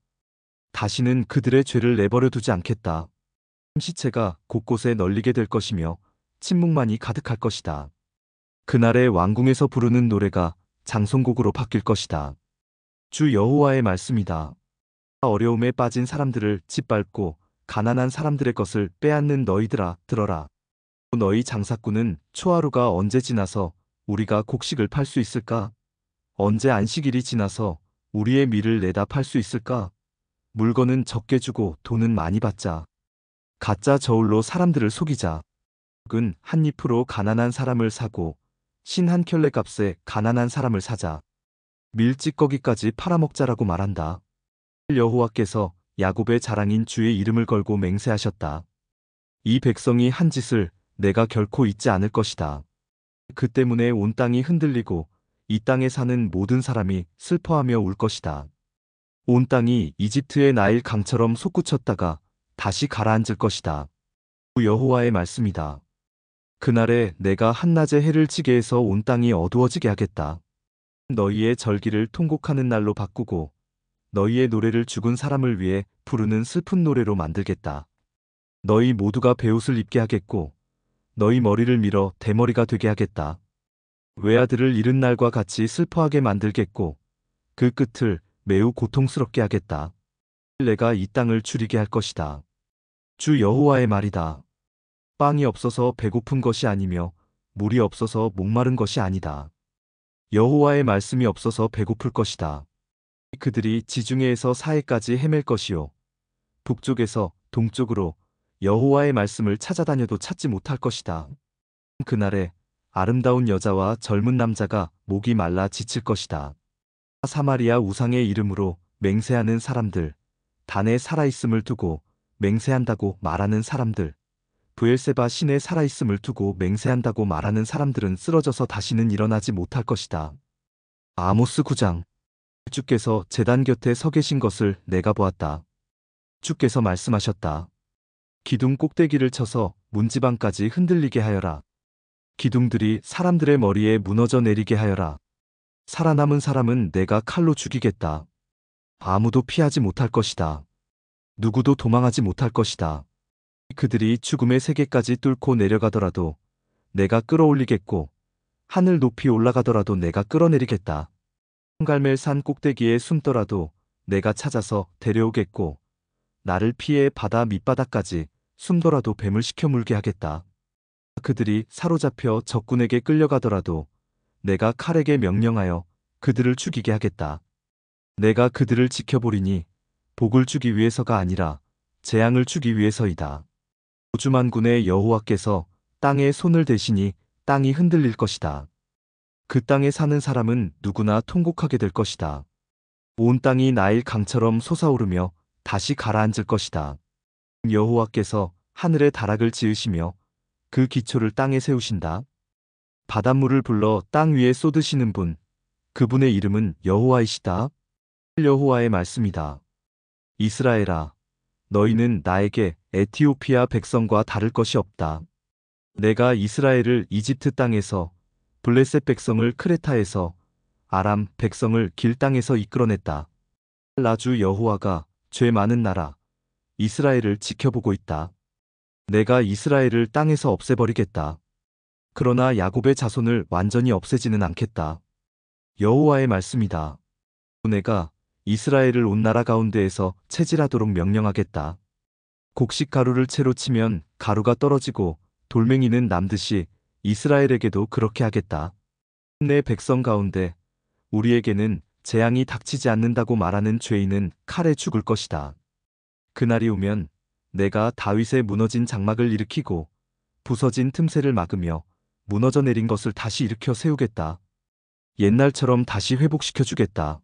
다시는 그들의 죄를 내버려 두지 않겠다. 시체가 곳곳에 널리게 될 것이며 침묵만이 가득할 것이다. 그날의 왕궁에서 부르는 노래가 장송곡으로 바뀔 것이다. 주 여호와의 말씀이다. 어려움에 빠진 사람들을 짓밟고 가난한 사람들의 것을 빼앗는 너희들아 들어라. 너희 장사꾼은 초하루가 언제 지나서 우리가 곡식을 팔 수 있을까? 언제 안식일이 지나서 우리의 밀을 내다 팔 수 있을까? 물건은 적게 주고 돈은 많이 받자. 가짜 저울로 사람들을 속이자. 은 한 잎으로 가난한 사람을 사고 신 한 켤레 값에 가난한 사람을 사자. 밀찌꺼기까지 팔아먹자라고 말한다. 여호와께서 야곱의 자랑인 주의 이름을 걸고 맹세하셨다. 이 백성이 한 짓을 내가 결코 잊지 않을 것이다. 그 때문에 온 땅이 흔들리고 이 땅에 사는 모든 사람이 슬퍼하며 울 것이다. 온 땅이 이집트의 나일 강처럼 솟구쳤다가 다시 가라앉을 것이다. 여호와의 말씀이다. 그날에 내가 한낮에 해를 지게 해서 온 땅이 어두워지게 하겠다. 너희의 절기를 통곡하는 날로 바꾸고 너희의 노래를 죽은 사람을 위해 부르는 슬픈 노래로 만들겠다. 너희 모두가 베옷을 입게 하겠고 너희 머리를 밀어 대머리가 되게 하겠다. 외아들을 잃은 날과 같이 슬퍼하게 만들겠고 그 끝을 매우 고통스럽게 하겠다. 내가 이 땅을 추리게 할 것이다. 주 여호와의 말이다. 빵이 없어서 배고픈 것이 아니며 물이 없어서 목마른 것이 아니다. 여호와의 말씀이 없어서 배고플 것이다. 그들이 지중해에서 사해까지 헤맬 것이요 북쪽에서 동쪽으로 여호와의 말씀을 찾아다녀도 찾지 못할 것이다. 그날에 아름다운 여자와 젊은 남자가 목이 말라 지칠 것이다. 사마리아 우상의 이름으로 맹세하는 사람들, 단에 살아있음을 두고 맹세한다고 말하는 사람들, 브엘세바 신의 살아있음을 두고 맹세한다고 말하는 사람들은 쓰러져서 다시는 일어나지 못할 것이다. 아모스 9장. 주께서 제단 곁에 서 계신 것을 내가 보았다. 주께서 말씀하셨다. 기둥 꼭대기를 쳐서 문지방까지 흔들리게 하여라. 기둥들이 사람들의 머리에 무너져 내리게 하여라. 살아남은 사람은 내가 칼로 죽이겠다. 아무도 피하지 못할 것이다. 누구도 도망하지 못할 것이다. 그들이 죽음의 세계까지 뚫고 내려가더라도 내가 끌어올리겠고 하늘 높이 올라가더라도 내가 끌어내리겠다. 갈멜산 꼭대기에 숨더라도 내가 찾아서 데려오겠고 나를 피해 바다 밑바닥까지 숨더라도 뱀을 시켜 물게 하겠다. 그들이 사로잡혀 적군에게 끌려가더라도 내가 칼에게 명령하여 그들을 죽이게 하겠다. 내가 그들을 지켜보리니 복을 주기 위해서가 아니라 재앙을 주기 위해서이다. 우주만군의 여호와께서 땅에 손을 대시니 땅이 흔들릴 것이다. 그 땅에 사는 사람은 누구나 통곡하게 될 것이다. 온 땅이 나일 강처럼 솟아오르며 다시 가라앉을 것이다. 여호와께서 하늘에 다락을 지으시며 그 기초를 땅에 세우신다. 바닷물을 불러 땅 위에 쏟으시는 분, 그분의 이름은 여호와이시다. 여호와의 말씀이다. 이스라엘아, 너희는 나에게 에티오피아 백성과 다를 것이 없다. 내가 이스라엘을 이집트 땅에서, 블레셋 백성을 크레타에서, 아람 백성을 길 땅에서 이끌어냈다. 나주 여호와가 죄 많은 나라 이스라엘을 지켜보고 있다. 내가 이스라엘을 땅에서 없애버리겠다. 그러나 야곱의 자손을 완전히 없애지는 않겠다. 여호와의 말씀이다. 내가 이스라엘을 온 나라 가운데에서 체질하도록 명령하겠다. 곡식 가루를 채로 치면 가루가 떨어지고 돌멩이는 남듯이 이스라엘에게도 그렇게 하겠다. 내 백성 가운데 우리에게는 재앙이 닥치지 않는다고 말하는 죄인은 칼에 죽을 것이다. 그날이 오면 내가 다윗의 무너진 장막을 일으키고 부서진 틈새를 막으며 무너져 내린 것을 다시 일으켜 세우겠다. 옛날처럼 다시 회복시켜 주겠다.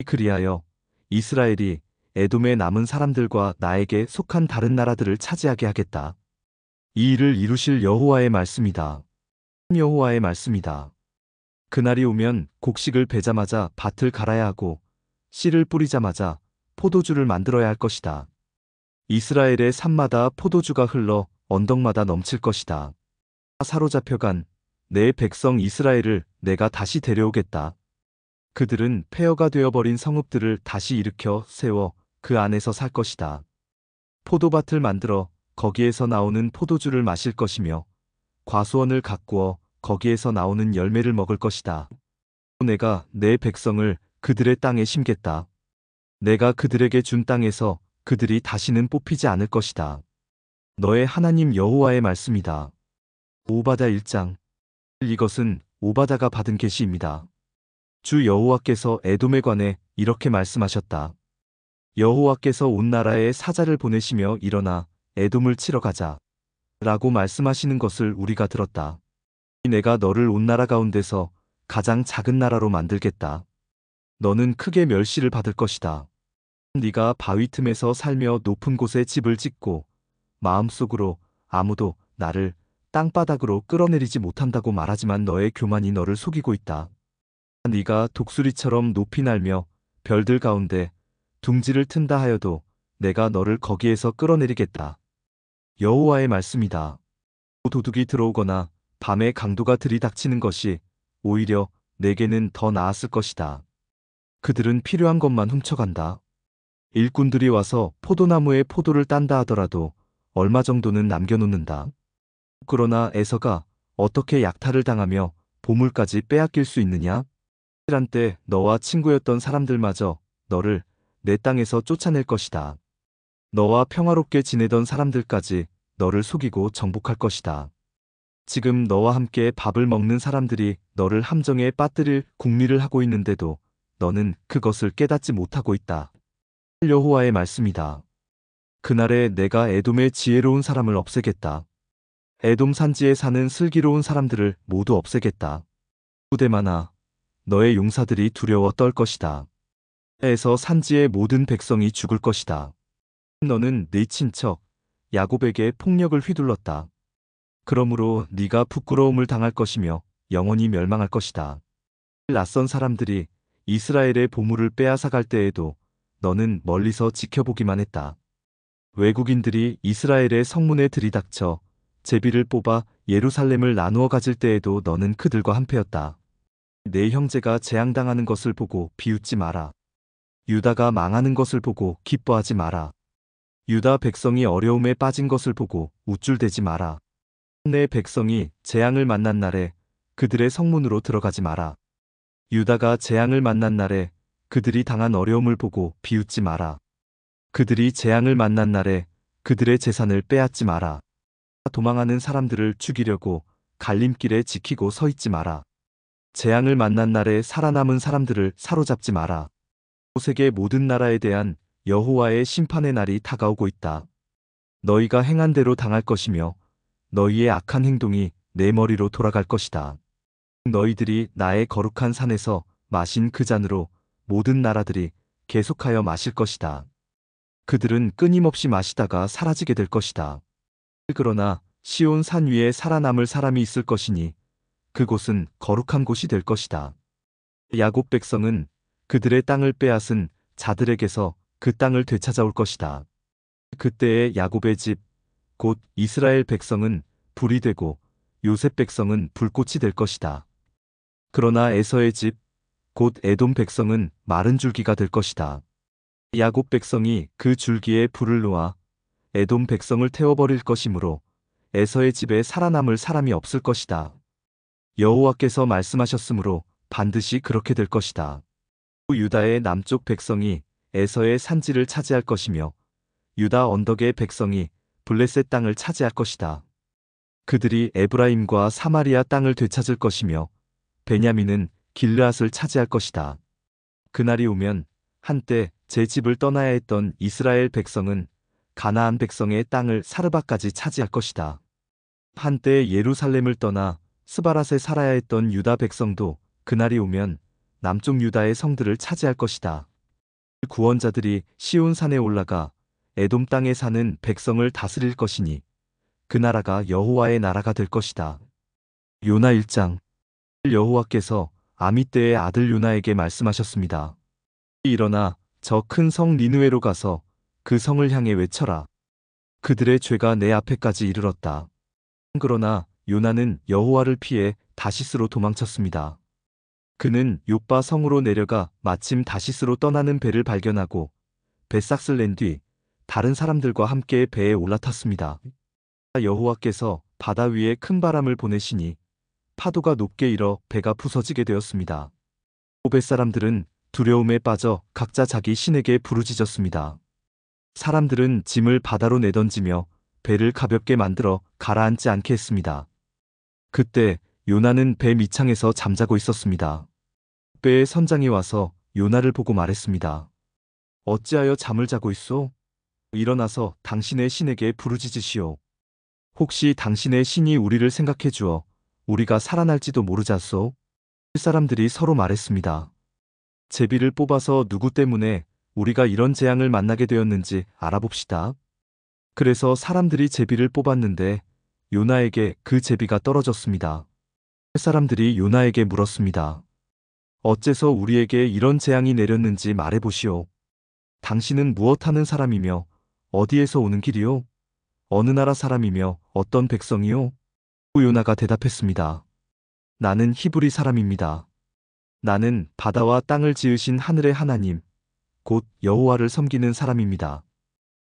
그리하여 이스라엘이 에돔의 남은 사람들과 나에게 속한 다른 나라들을 차지하게 하겠다. 이 일을 이루실 여호와의 말씀이다. 여호와의 말씀이다. 그날이 오면 곡식을 베자마자 밭을 갈아야 하고 씨를 뿌리자마자 포도주를 만들어야 할 것이다. 이스라엘의 산마다 포도주가 흘러 언덕마다 넘칠 것이다. 사로잡혀간 내 백성 이스라엘을 내가 다시 데려오겠다. 그들은 폐허가 되어버린 성읍들을 다시 일으켜 세워 그 안에서 살 것이다. 포도밭을 만들어 거기에서 나오는 포도주를 마실 것이며 과수원을 가꾸어 거기에서 나오는 열매를 먹을 것이다. 내가 내 백성을 그들의 땅에 심겠다. 내가 그들에게 준 땅에서 그들이 다시는 뽑히지 않을 것이다. 너의 하나님 여호와의 말씀이다. 오바댜 1장. 이것은 오바댜가 받은 계시입니다. 주 여호와께서 에돔에 관해 이렇게 말씀하셨다. 여호와께서 온 나라에 사자를 보내시며 일어나 에돔을 치러 가자 라고 말씀하시는 것을 우리가 들었다. 내가 너를 온 나라 가운데서 가장 작은 나라로 만들겠다. 너는 크게 멸시를 받을 것이다. 네가 바위 틈에서 살며 높은 곳에 집을 짓고 마음속으로 아무도 나를 땅바닥으로 끌어내리지 못한다고 말하지만 너의 교만이 너를 속이고 있다. 네가 독수리처럼 높이 날며 별들 가운데 둥지를 튼다 하여도 내가 너를 거기에서 끌어내리겠다. 여호와의 말씀이다. 도둑이 들어오거나 밤에 강도가 들이닥치는 것이 오히려 내게는 더 나았을 것이다. 그들은 필요한 것만 훔쳐간다. 일꾼들이 와서 포도나무에 포도를 딴다 하더라도 얼마 정도는 남겨놓는다. 그러나 에서가 어떻게 약탈을 당하며 보물까지 빼앗길 수 있느냐? 한때 너와 친구였던 사람들마저 너를 내 땅에서 쫓아낼 것이다. 너와 평화롭게 지내던 사람들까지 너를 속이고 정복할 것이다. 지금 너와 함께 밥을 먹는 사람들이 너를 함정에 빠뜨릴 궁리를 하고 있는데도 너는 그것을 깨닫지 못하고 있다. 여호와의 말씀이다. 그날에 내가 에돔의 지혜로운 사람을 없애겠다. 에돔 산지에 사는 슬기로운 사람들을 모두 없애겠다. 후대만아, 너의 용사들이 두려워 떨 것이다. 에서 산지의 모든 백성이 죽을 것이다. 너는 네 친척 야곱에게 폭력을 휘둘렀다. 그러므로 네가 부끄러움을 당할 것이며 영원히 멸망할 것이다. 낯선 사람들이 이스라엘의 보물을 빼앗아 갈 때에도 너는 멀리서 지켜보기만 했다. 외국인들이 이스라엘의 성문에 들이닥쳐 제비를 뽑아 예루살렘을 나누어 가질 때에도 너는 그들과 한패였다. 내 형제가 재앙당하는 것을 보고 비웃지 마라. 유다가 망하는 것을 보고 기뻐하지 마라. 유다 백성이 어려움에 빠진 것을 보고 우쭐대지 마라. 내 백성이 재앙을 만난 날에 그들의 성문으로 들어가지 마라. 유다가 재앙을 만난 날에 그들이 당한 어려움을 보고 비웃지 마라. 그들이 재앙을 만난 날에 그들의 재산을 빼앗지 마라. 도망하는 사람들을 죽이려고 갈림길에 지키고 서 있지 마라. 재앙을 만난 날에 살아남은 사람들을 사로잡지 마라. 세계 모든 나라에 대한 여호와의 심판의 날이 다가오고 있다. 너희가 행한 대로 당할 것이며 너희의 악한 행동이 내 머리로 돌아갈 것이다. 너희들이 나의 거룩한 산에서 마신 그 잔으로 모든 나라들이 계속하여 마실 것이다. 그들은 끊임없이 마시다가 사라지게 될 것이다. 그러나 시온 산 위에 살아남을 사람이 있을 것이니 그곳은 거룩한 곳이 될 것이다. 야곱 백성은 그들의 땅을 빼앗은 자들에게서 그 땅을 되찾아올 것이다. 그때의 야곱의 집, 곧 이스라엘 백성은 불이 되고 요셉 백성은 불꽃이 될 것이다. 그러나 에서의 집, 곧 에돔 백성은 마른 줄기가 될 것이다. 야곱 백성이 그 줄기에 불을 놓아 에돔 백성을 태워버릴 것이므로 에서의 집에 살아남을 사람이 없을 것이다. 여호와께서 말씀하셨으므로 반드시 그렇게 될 것이다. 유다의 남쪽 백성이 에서의 산지를 차지할 것이며 유다 언덕의 백성이 블레셋 땅을 차지할 것이다. 그들이 에브라임과 사마리아 땅을 되찾을 것이며 베냐민은 길르앗을 차지할 것이다. 그날이 오면 한때 제 집을 떠나야 했던 이스라엘 백성은 가나안 백성의 땅을 사르바까지 차지할 것이다. 한때 예루살렘을 떠나 스바랏에 살아야 했던 유다 백성도 그날이 오면 남쪽 유다의 성들을 차지할 것이다. 구원자들이 시온산에 올라가 에돔 땅에 사는 백성을 다스릴 것이니 그 나라가 여호와의 나라가 될 것이다. 요나 1장. 여호와께서 아미떼의 아들 요나에게 말씀하셨습니다. 일어나 저 큰 성 니느웨로 가서 그 성을 향해 외쳐라. 그들의 죄가 내 앞에까지 이르렀다. 그러나 요나는 여호와를 피해 다시스로 도망쳤습니다. 그는 욥바 성으로 내려가 마침 다시스로 떠나는 배를 발견하고 배삭을 낸 뒤 다른 사람들과 함께 배에 올라탔습니다. 여호와께서 바다 위에 큰 바람을 보내시니 파도가 높게 일어 배가 부서지게 되었습니다. 욥의 사람들은 두려움에 빠져 각자 자기 신에게 부르짖었습니다. 사람들은 짐을 바다로 내던지며 배를 가볍게 만들어 가라앉지 않게 했습니다. 그때 요나는 배 밑창에서 잠자고 있었습니다. 배의 선장이 와서 요나를 보고 말했습니다. 어찌하여 잠을 자고 있소? 일어나서 당신의 신에게 부르짖으시오. 혹시 당신의 신이 우리를 생각해 주어 우리가 살아날지도 모르자소? 사람들이 서로 말했습니다. 제비를 뽑아서 누구 때문에 우리가 이런 재앙을 만나게 되었는지 알아봅시다. 그래서 사람들이 제비를 뽑았는데 요나에게 그 제비가 떨어졌습니다. 사람들이 요나에게 물었습니다. 어째서 우리에게 이런 재앙이 내렸는지 말해보시오. 당신은 무엇하는 사람이며 어디에서 오는 길이요? 어느 나라 사람이며 어떤 백성이요? 요나가 대답했습니다. 나는 히브리 사람입니다. 나는 바다와 땅을 지으신 하늘의 하나님, 곧 여호와를 섬기는 사람입니다.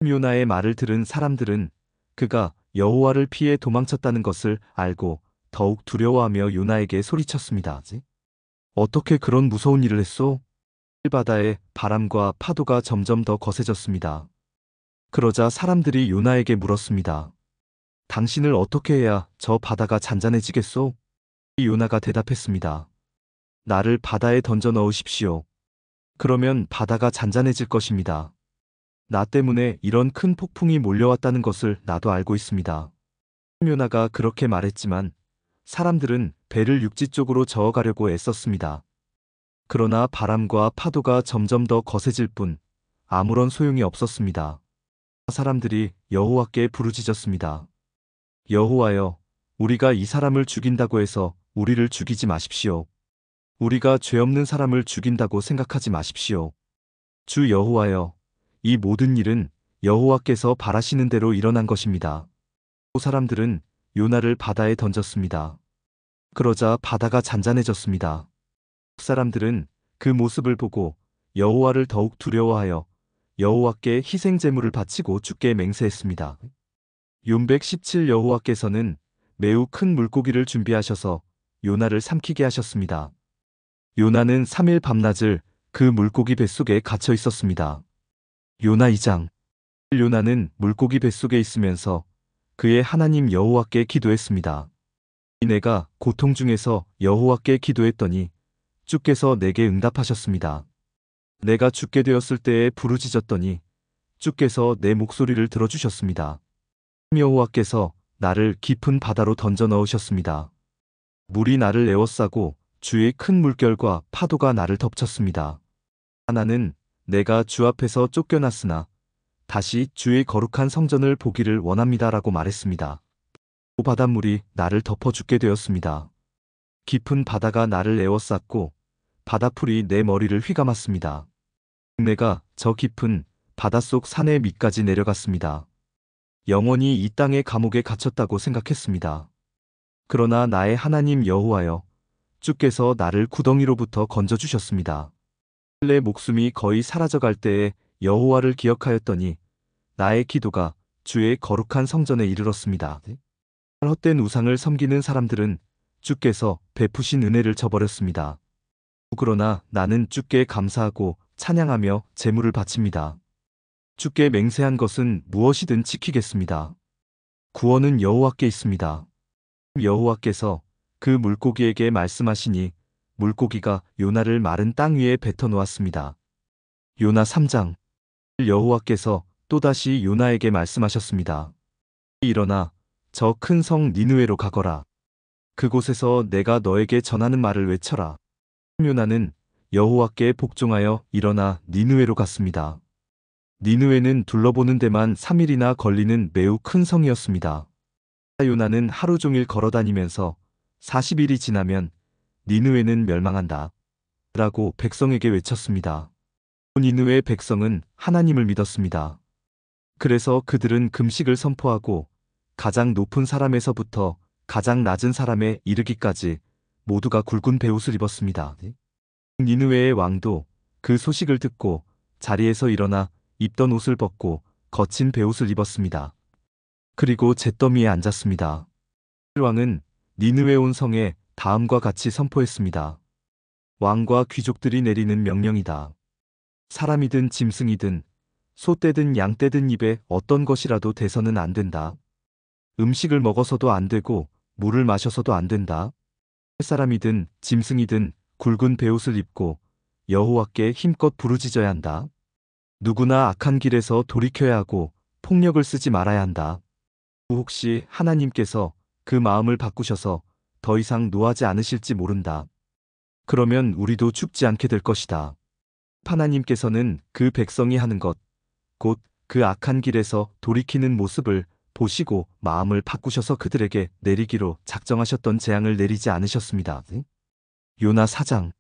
요나의 말을 들은 사람들은 그가 여호와를 피해 도망쳤다는 것을 알고 더욱 두려워하며 요나에게 소리쳤습니다. 어떻게 그런 무서운 일을 했소? 바다에 바람과 파도가 점점 더 거세졌습니다. 그러자 사람들이 요나에게 물었습니다. 당신을 어떻게 해야 저 바다가 잔잔해지겠소? 요나가 대답했습니다. 나를 바다에 던져 넣으십시오. 그러면 바다가 잔잔해질 것입니다. 나 때문에 이런 큰 폭풍이 몰려왔다는 것을 나도 알고 있습니다. 요나가 그렇게 말했지만 사람들은 배를 육지 쪽으로 저어가려고 애썼습니다. 그러나 바람과 파도가 점점 더 거세질 뿐 아무런 소용이 없었습니다. 사람들이 여호와께 부르짖었습니다. 여호와여, 우리가 이 사람을 죽인다고 해서 우리를 죽이지 마십시오. 우리가 죄 없는 사람을 죽인다고 생각하지 마십시오. 주 여호와여, 이 모든 일은 여호와께서 바라시는 대로 일어난 것입니다. 사람들은 요나를 바다에 던졌습니다. 그러자 바다가 잔잔해졌습니다. 사람들은 그 모습을 보고 여호와를 더욱 두려워하여 여호와께 희생 제물을 바치고 주께 맹세했습니다. 욥 17 여호와께서는 매우 큰 물고기를 준비하셔서 요나를 삼키게 하셨습니다. 요나는 3일 밤낮을 그 물고기 뱃속에 갇혀 있었습니다. 요나 2장. 요나는 물고기 뱃속에 있으면서 그의 하나님 여호와께 기도했습니다. 내가 고통 중에서 여호와께 기도했더니 주께서 내게 응답하셨습니다. 내가 죽게 되었을 때에 부르짖었더니 주께서 내 목소리를 들어주셨습니다. 여호와께서 나를 깊은 바다로 던져 넣으셨습니다. 물이 나를 에워싸고 주의 큰 물결과 파도가 나를 덮쳤습니다. 나는 내가 주 앞에서 쫓겨났으나 다시 주의 거룩한 성전을 보기를 원합니다라고 말했습니다. 바닷물이 나를 덮어 죽게 되었습니다. 깊은 바다가 나를 에워쌌고 바다풀이 내 머리를 휘감았습니다. 내가 저 깊은 바닷속 산의 밑까지 내려갔습니다. 영원히 이 땅의 감옥에 갇혔다고 생각했습니다. 그러나 나의 하나님 여호와여, 주께서 나를 구덩이로부터 건져주셨습니다. 내 목숨이 거의 사라져갈 때에 여호와를 기억하였더니 나의 기도가 주의 거룩한 성전에 이르렀습니다. 헛된 우상을 섬기는 사람들은 주께서 베푸신 은혜를 저버렸습니다. 그러나 나는 주께 감사하고 찬양하며 제물을 바칩니다. 주께 맹세한 것은 무엇이든 지키겠습니다. 구원은 여호와께 있습니다. 여호와께서 그 물고기에게 말씀하시니 물고기가 요나를 마른 땅 위에 뱉어 놓았습니다. 요나 3장. 여호와께서 또다시 요나에게 말씀하셨습니다. 일어나 저 큰 성 니느웨로 가거라. 그곳에서 내가 너에게 전하는 말을 외쳐라. 요나는 여호와께 복종하여 일어나 니느웨로 갔습니다. 니느웨는 둘러보는 데만 3일이나 걸리는 매우 큰 성이었습니다. 요나는 하루 종일 걸어다니면서 40일이 지나면 니느웨는 멸망한다 라고 백성에게 외쳤습니다. 니느웨 백성은 하나님을 믿었습니다. 그래서 그들은 금식을 선포하고 가장 높은 사람에서부터 가장 낮은 사람에 이르기까지 모두가 굵은 베옷을 입었습니다. 니느웨의 왕도 그 소식을 듣고 자리에서 일어나 입던 옷을 벗고 거친 베옷을 입었습니다. 그리고 잿더미에 앉았습니다. 왕은 니느웨 온 성에 다음과 같이 선포했습니다. 왕과 귀족들이 내리는 명령이다. 사람이든 짐승이든 소떼든 양떼든 입에 어떤 것이라도 대서는 안 된다. 음식을 먹어서도 안 되고 물을 마셔서도 안 된다. 사람이든 짐승이든 굵은 베옷을 입고 여호와께 힘껏 부르짖어야 한다. 누구나 악한 길에서 돌이켜야 하고 폭력을 쓰지 말아야 한다. 혹시 하나님께서 그 마음을 바꾸셔서 더 이상 노하지 않으실지 모른다. 그러면 우리도 죽지 않게 될 것이다. 하나님께서는 그 백성이 하는 것, 곧 그 악한 길에서 돌이키는 모습을 보시고 마음을 바꾸셔서 그들에게 내리기로 작정하셨던 재앙을 내리지 않으셨습니다. 요나 4장.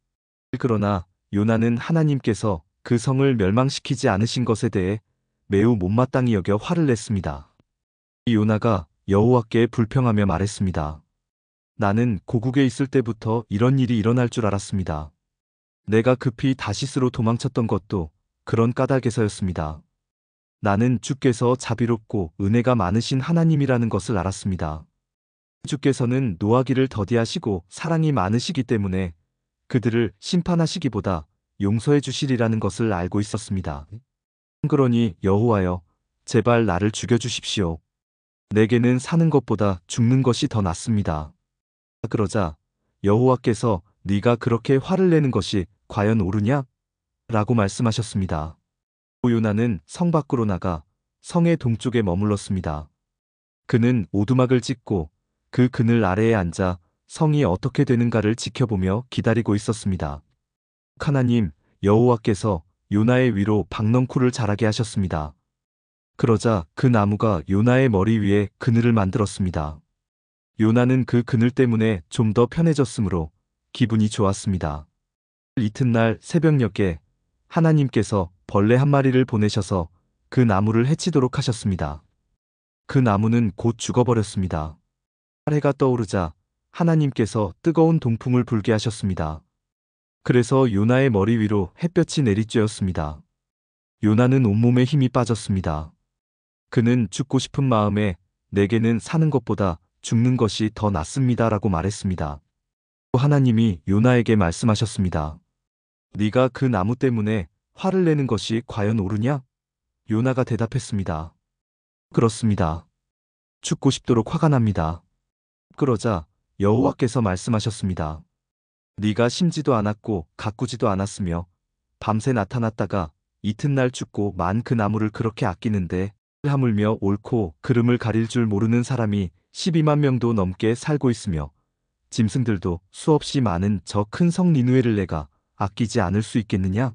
그러나 요나는 하나님께서 그 성을 멸망시키지 않으신 것에 대해 매우 못마땅히 여겨 화를 냈습니다. 요나가 여호와께 불평하며 말했습니다. 나는 고국에 있을 때부터 이런 일이 일어날 줄 알았습니다. 내가 급히 다시스로 도망쳤던 것도 그런 까닭에서였습니다. 나는 주께서 자비롭고 은혜가 많으신 하나님이라는 것을 알았습니다. 주께서는 노하기를 더디하시고 사랑이 많으시기 때문에 그들을 심판하시기보다 용서해 주시리라는 것을 알고 있었습니다. 그러니 여호와여, 제발 나를 죽여주십시오. 내게는 사는 것보다 죽는 것이 더 낫습니다. 그러자 여호와께서 네가 그렇게 화를 내는 것이 과연 옳으냐? 라고 말씀하셨습니다. 요나는 성 밖으로 나가 성의 동쪽에 머물렀습니다. 그는 오두막을 찢고 그 그늘 아래에 앉아 성이 어떻게 되는가를 지켜보며 기다리고 있었습니다. 하나님, 여호와께서 요나의 위로 박넝쿨을 자라게 하셨습니다. 그러자 그 나무가 요나의 머리 위에 그늘을 만들었습니다. 요나는 그 그늘 때문에 좀 더 편해졌으므로 기분이 좋았습니다. 이튿날 새벽녘에 하나님께서 벌레 한 마리를 보내셔서 그 나무를 해치도록 하셨습니다. 그 나무는 곧 죽어버렸습니다. 해가 떠오르자 하나님께서 뜨거운 동풍을 불게 하셨습니다. 그래서 요나의 머리 위로 햇볕이 내리쬐었습니다. 요나는 온몸에 힘이 빠졌습니다. 그는 죽고 싶은 마음에 내게는 사는 것보다 죽는 것이 더 낫습니다라고 말했습니다. 하나님이 요나에게 말씀하셨습니다. 네가 그 나무 때문에 화를 내는 것이 과연 옳으냐? 요나가 대답했습니다. 그렇습니다. 죽고 싶도록 화가 납니다. 그러자 여호와께서 말씀하셨습니다. 네가 심지도 않았고 가꾸지도 않았으며 밤새 나타났다가 이튿날 죽고 만 그 나무를 그렇게 아끼는데 하물며 옳고 그름을 가릴 줄 모르는 사람이 12만 명도 넘게 살고 있으며 짐승들도 수없이 많은 저 큰 성 니느웨를 내가 아끼지 않을 수 있겠느냐?